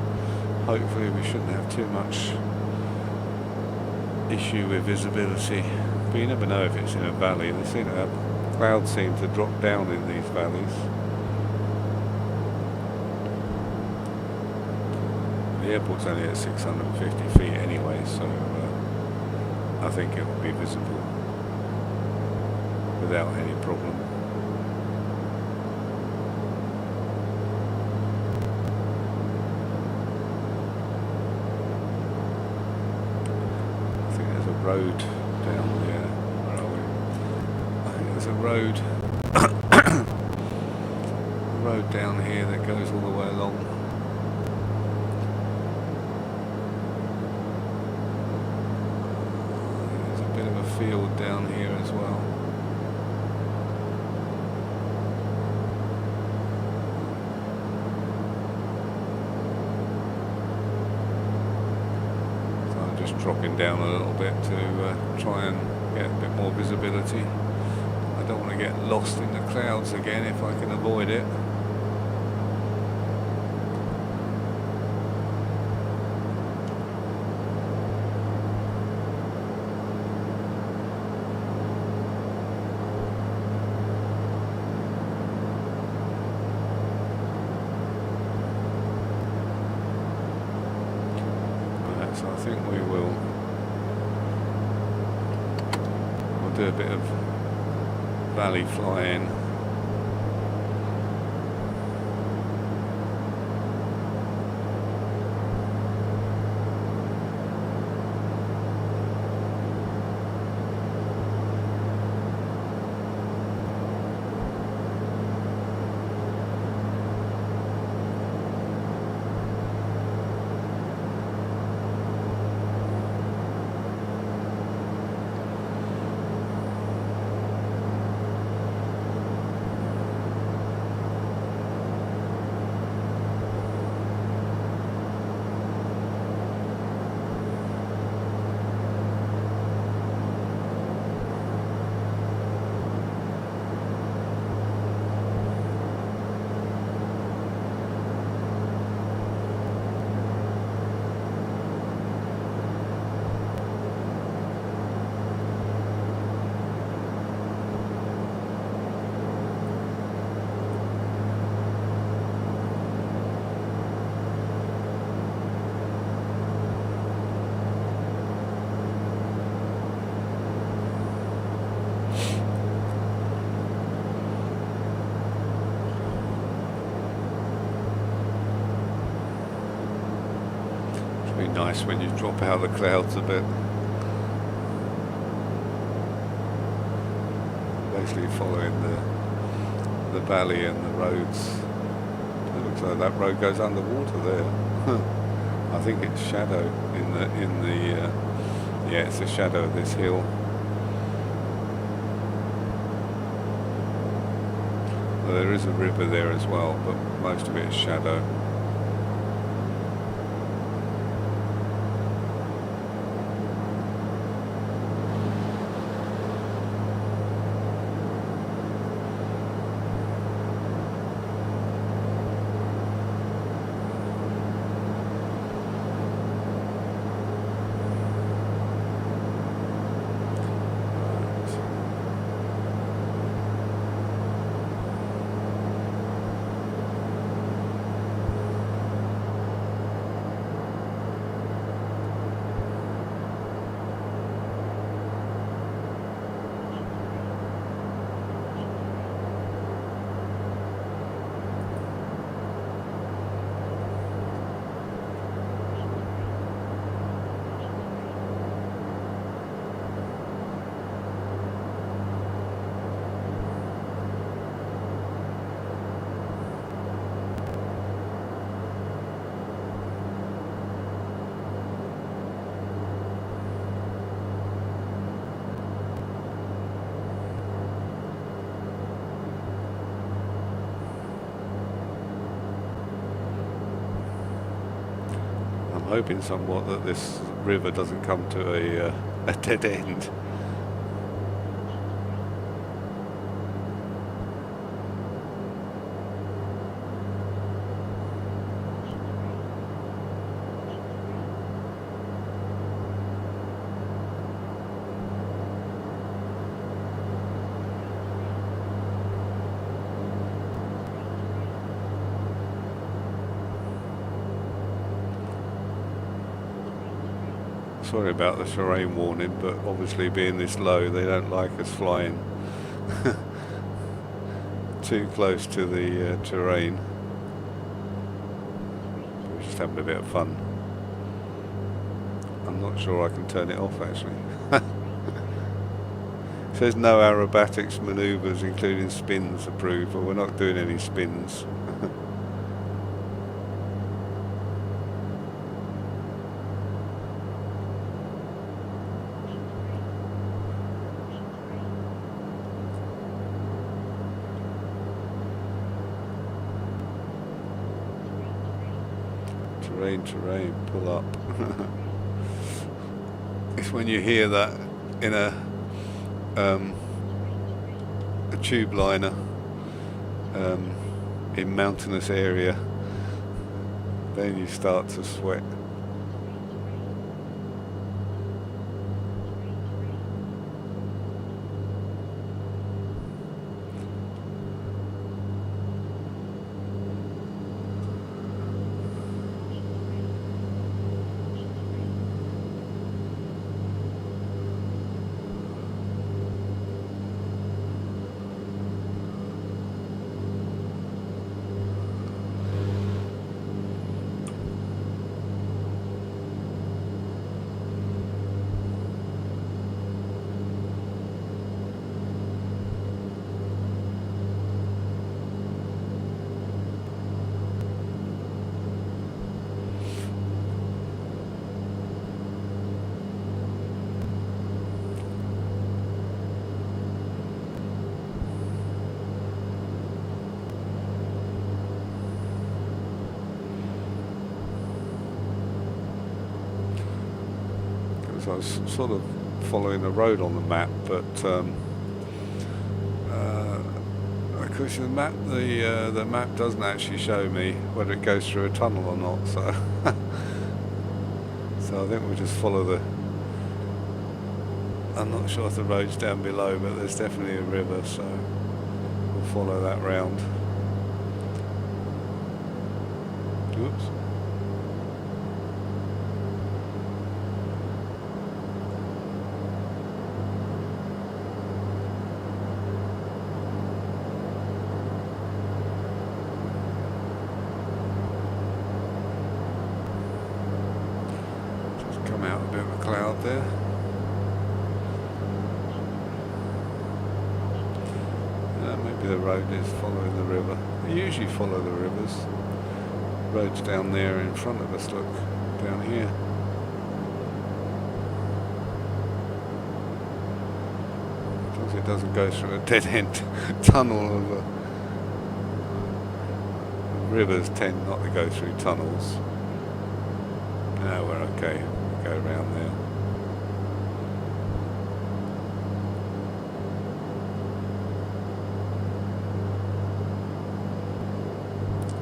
hopefully we shouldn't have too much issue with visibility. But you never know if it's in a valley. They seem to have, clouds seem to drop down in these valleys. The airport's only at 650 feet anyway, so I think it will be visible without any problem. I think there's a road down there. Where are we? I think there's a road down here that goes all the way along. There's a bit of a field down here as well. Dropping down a little bit to try and get a bit more visibility. I don't want to get lost in the clouds again if I can avoid it. So I think we'll do a bit of valley flying. Be nice when you drop out of the clouds a bit. Basically following the valley and the roads. It looks like that road goes underwater there. I think it's shadow in the yeah, it's the shadow of this hill. Well, there is a river there as well, but most of it is shadow. Hoping somewhat that this river doesn't come to a dead end. Sorry about the terrain warning, but obviously being this low, they don't like us flying too close to the terrain. We're just having a bit of fun. I'm not sure I can turn it off actually. It says no aerobatics manoeuvres including spins approved, but we're not doing any spins. Terrain, pull up. It's when you hear that in a tube liner in mountainous area, then you start to sweat. I was sort of following the road on the map, but of course the map doesn't actually show me whether it goes through a tunnel or not. So, so I think we'll just follow the. I'm not sure if the road's down below, but there's definitely a river, so we'll follow that round. Oops. Come out a bit of a cloud there. Maybe the road is following the river. They usually follow the rivers. Road's down there in front of us, look, down here. As long as it doesn't go through a dead-end tunnel of a... Rivers tend not to go through tunnels. No, we're okay. We'll go around there.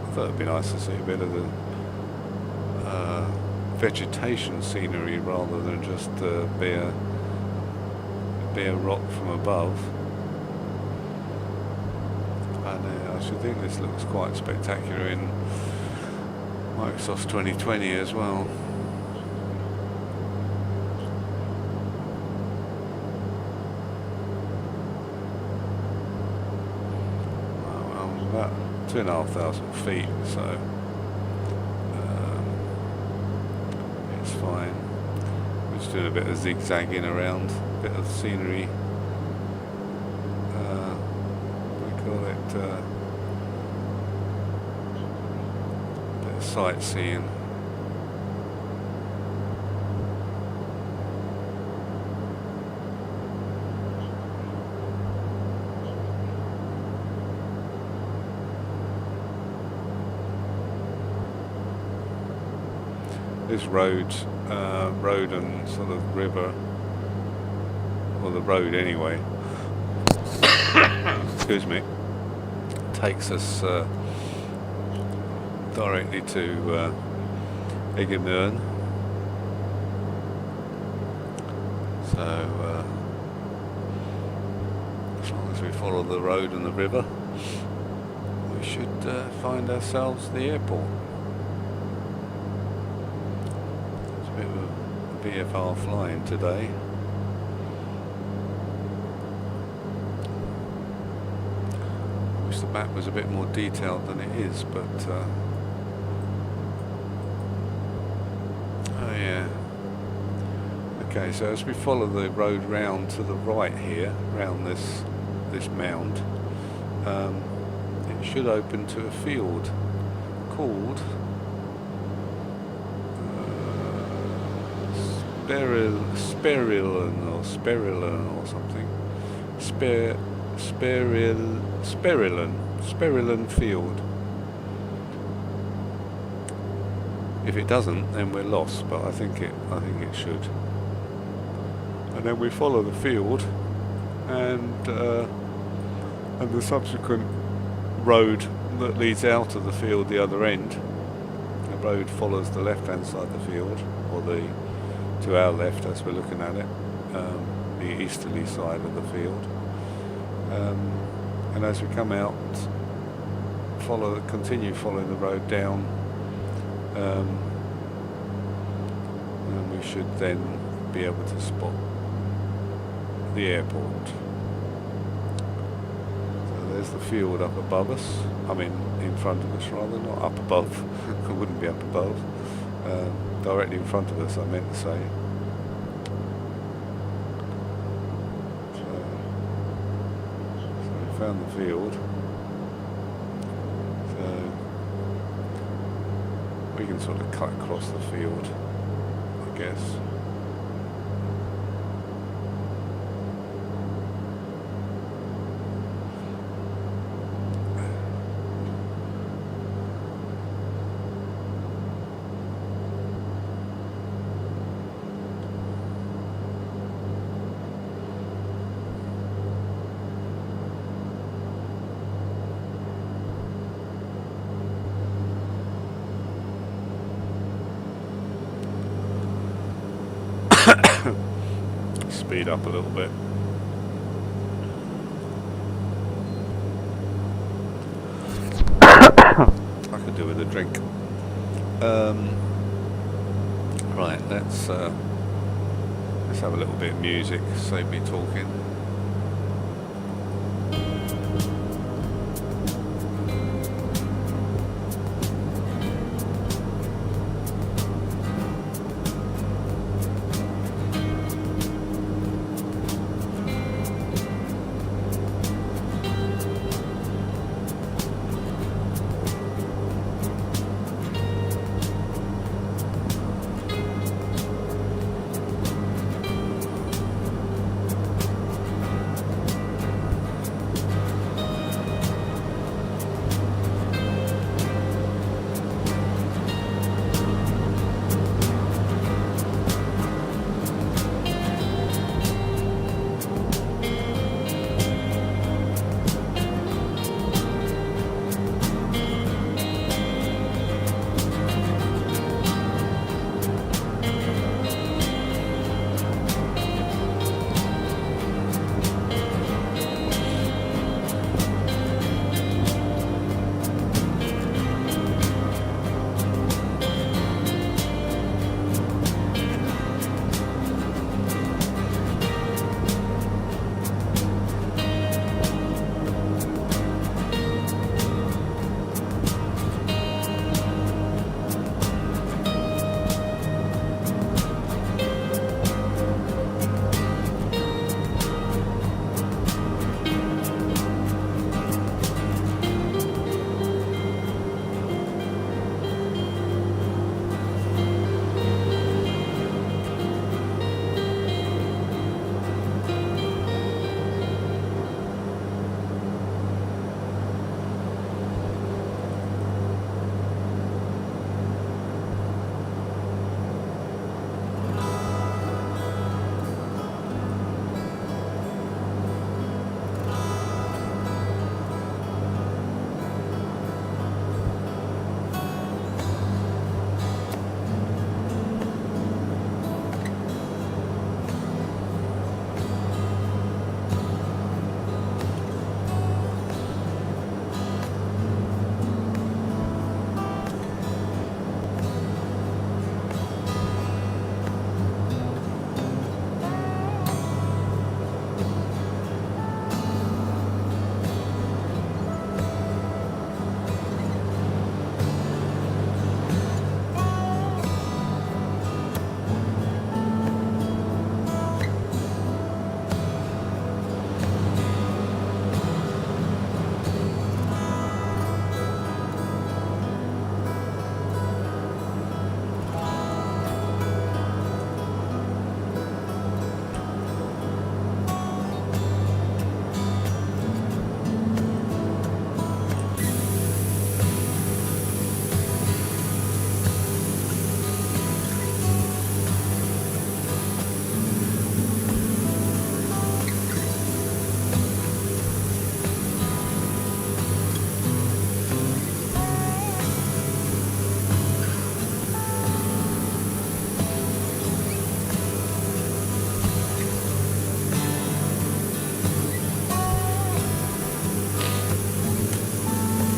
I thought it'd be nice to see a bit of the vegetation scenery rather than just bare rock from above. And I should think this looks quite spectacular in Microsoft's 2020 as well. I'm about 2,500 feet, so it's fine. We're just doing a bit of zigzagging around, a bit of scenery. We call it a bit of sightseeing. This road and sort of river, or the road anyway, excuse me, takes us directly to Eggemon. So as long as we follow the road and the river, we should find ourselves the airport. VFR flying today. Wish the map was a bit more detailed than it is, but oh yeah. Okay, so as we follow the road round to the right here, round this mound, it should open to a field called Sperilon or something. Sperilon Field. If it doesn't, then we're lost, but I think it should. And then we follow the field, and the subsequent road that leads out of the field the other end. The road follows the left-hand side of the field, or to our left as we're looking at it, the easterly side of the field. And as we come out, continue following the road down, and we should then be able to spot the airport. So there's the field up above us. I mean, in front of us rather, not up above. It wouldn't be up above. Directly in front of us, I meant to say. So we found the field. So we can sort of cut across the field, I guess. Speed up a little bit. I could do with a drink. Right, let's have a little bit of music, save me talking.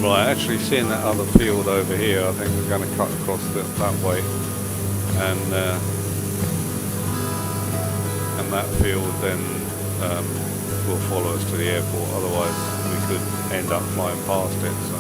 Right, actually seeing that other field over here, I think we're going to cut across that way, and that field then will follow us to the airport. Otherwise, we could end up flying past it. So.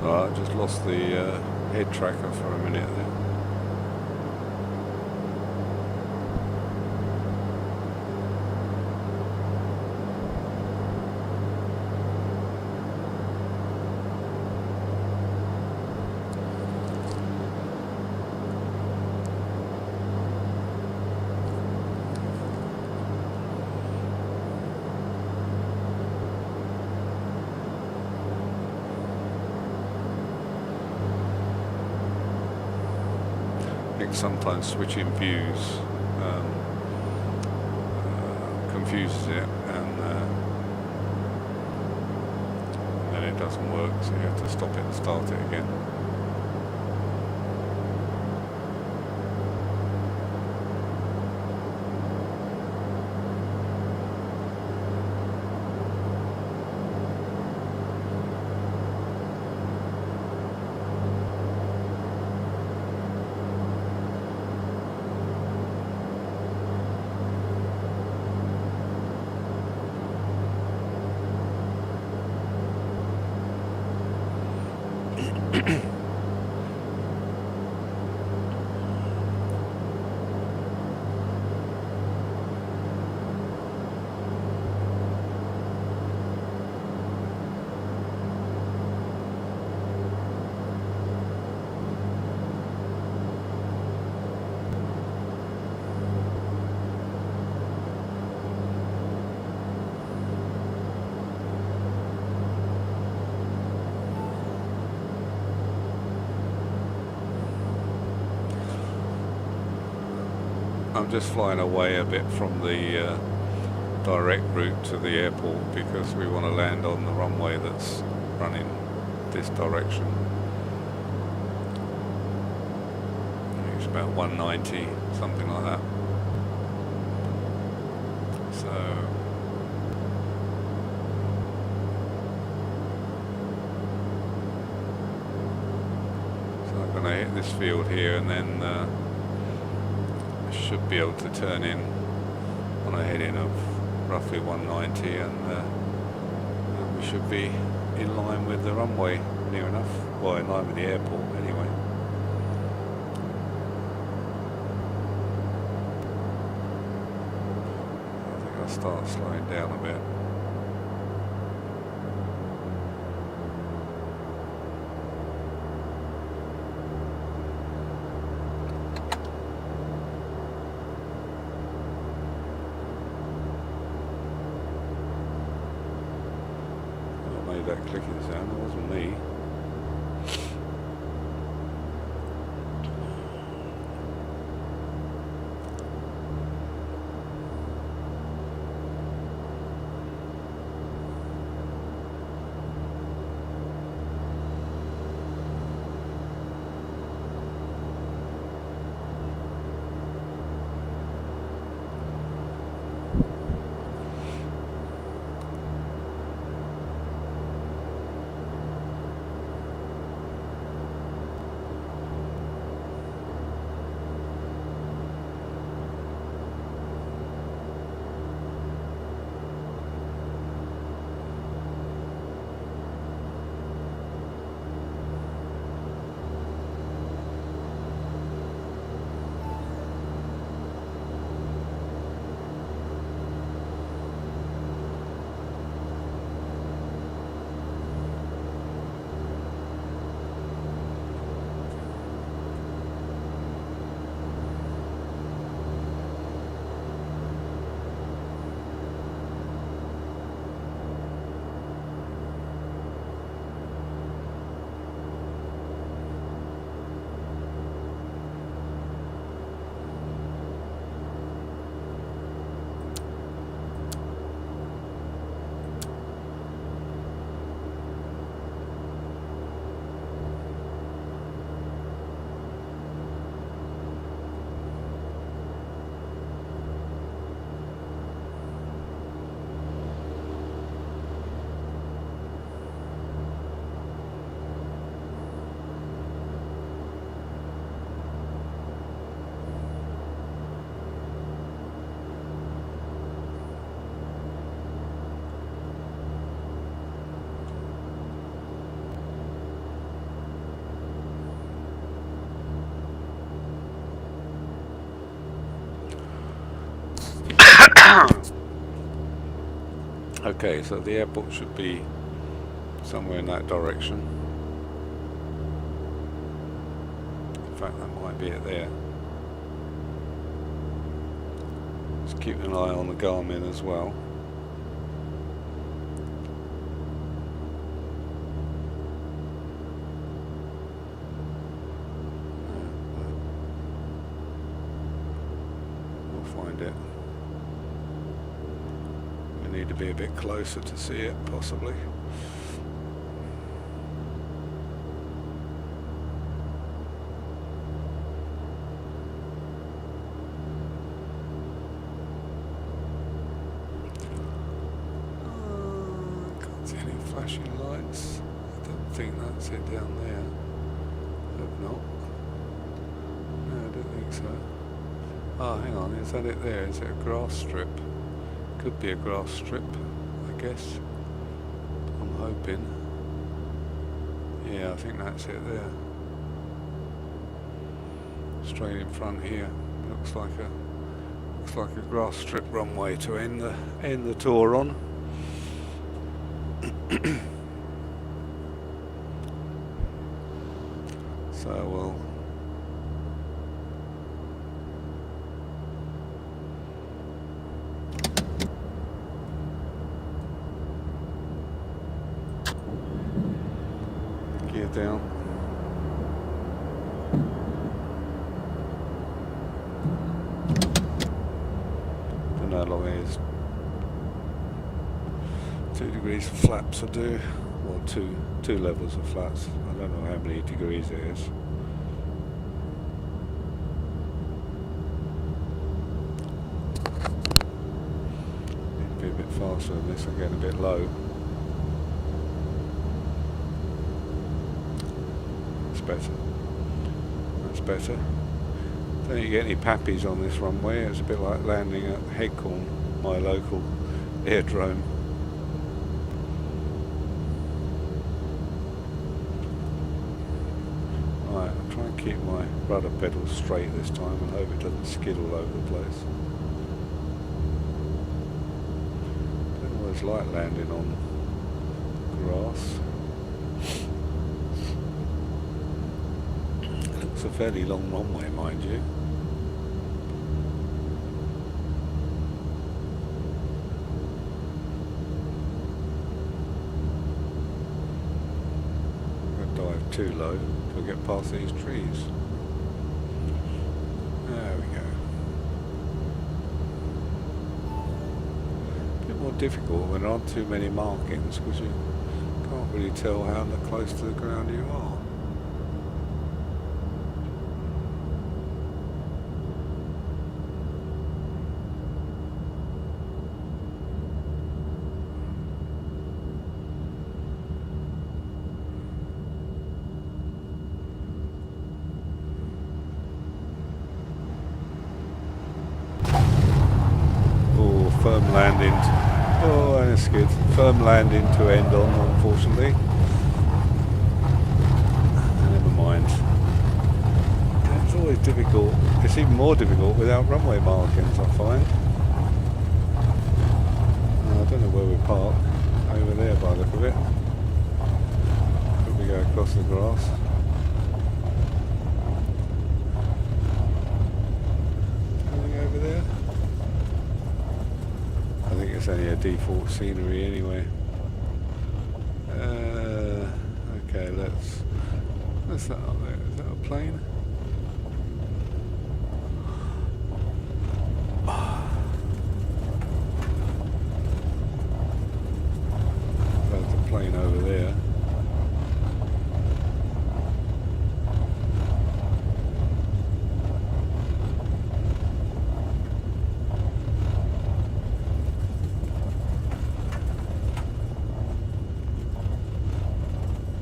I just lost the head tracker for a minute there. Sometimes switching views confuses it, and then it doesn't work, so you have to stop it and start it again. I'm just flying away a bit from the direct route to the airport because we want to land on the runway that's running this direction. It's about 190, something like that. So I'm going to hit this field here, and then should be able to turn in on a heading of roughly 190, and we should be in line with the runway, near enough. Well, in line with the airport anyway. I think I'll start slowing down a bit. that clicking sound. It wasn't me. Okay, so the airport should be somewhere in that direction. In fact, that might be it there. Just keep an eye on the Garmin as well. We'll find it. We need to be a bit closer to see it, possibly. Flashing lights. I don't think that's it down there. Hope not. No, I don't think so. Oh, hang on, is that it there? Is it a grass strip? Could be a grass strip, I guess. I'm hoping. Yeah, I think that's it there. Straight in front here. Looks like a grass strip runway to end the tour on. So we'll gear down. Don't know how long it is. 2 degrees of flaps I do, or two levels of flaps. I don't know how many degrees it is. Need to be a bit faster than this. I'm getting a bit low. That's better. That's better. Don't you get any pappies on this runway. It's a bit like landing at Eggemon, my local airdrome. Right, I'll try and keep my rudder pedal straight this time and hope it doesn't skid all over the place. Don't always like landing on grass. It looks a fairly long runway, mind you. too low to get past these trees. There we go. A bit more difficult when there aren't too many markings because you can't really tell how close to the ground you are. Firm landing. Oh, that's good. Firm landing to end on, unfortunately. Never mind. It's always difficult. It's even more difficult without runway markings, I find. I don't know where we park. Over there by the look of it. Could we go across the grass? Anything over there? I think it's only a default scenery anyway. Okay, what's that up there? Is that a plane? There's a plane over there.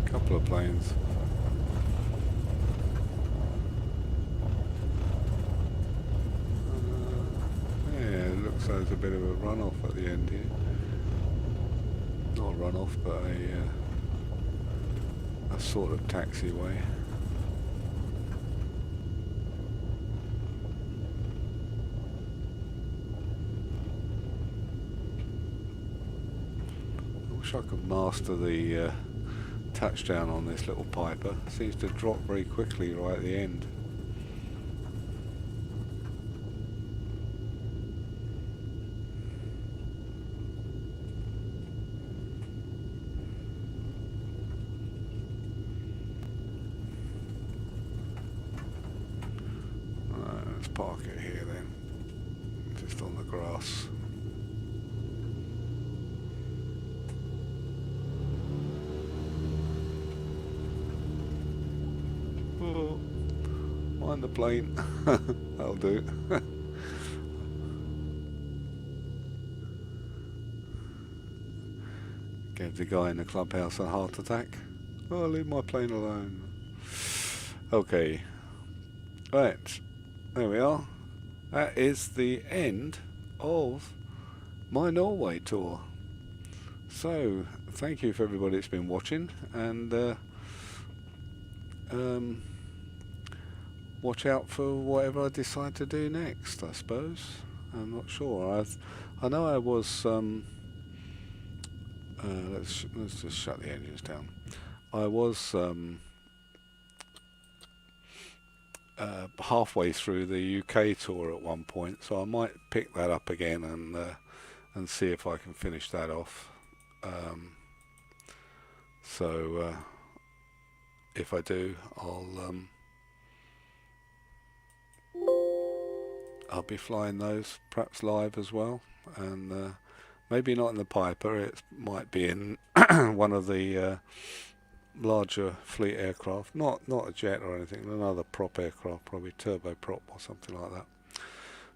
Couple of planes. Yeah, it looks like there's a bit of a runoff at the end here. Not a runoff, but a sort of taxiway. I wish I could master the touchdown on this little Piper. Seems to drop very quickly right at the end. Let's park it here then, just on the grass. Oh, mind the plane. That'll do. Gave the guy in the clubhouse a heart attack. Oh, leave my plane alone. Okay. Right. There we are. That is the end of my Norway tour. So, thank you for everybody that's been watching, and watch out for whatever I decide to do next, I suppose. I'm not sure. I know I was let's just shut the engines down. I was halfway through the UK tour at one point, so I might pick that up again and see if I can finish that off. So if I do, I'll be flying those perhaps live as well, and maybe not in the Piper. It might be in one of the larger fleet aircraft, not a jet or anything, another prop aircraft, probably turboprop or something like that.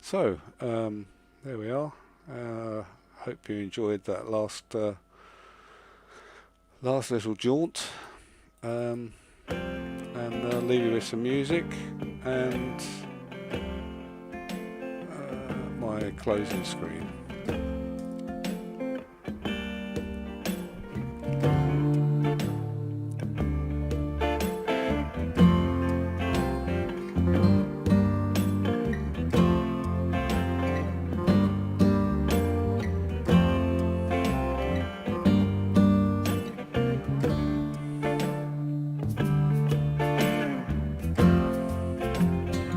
So there we are. Hope you enjoyed that last little jaunt, and I'll leave you with some music and my closing screen.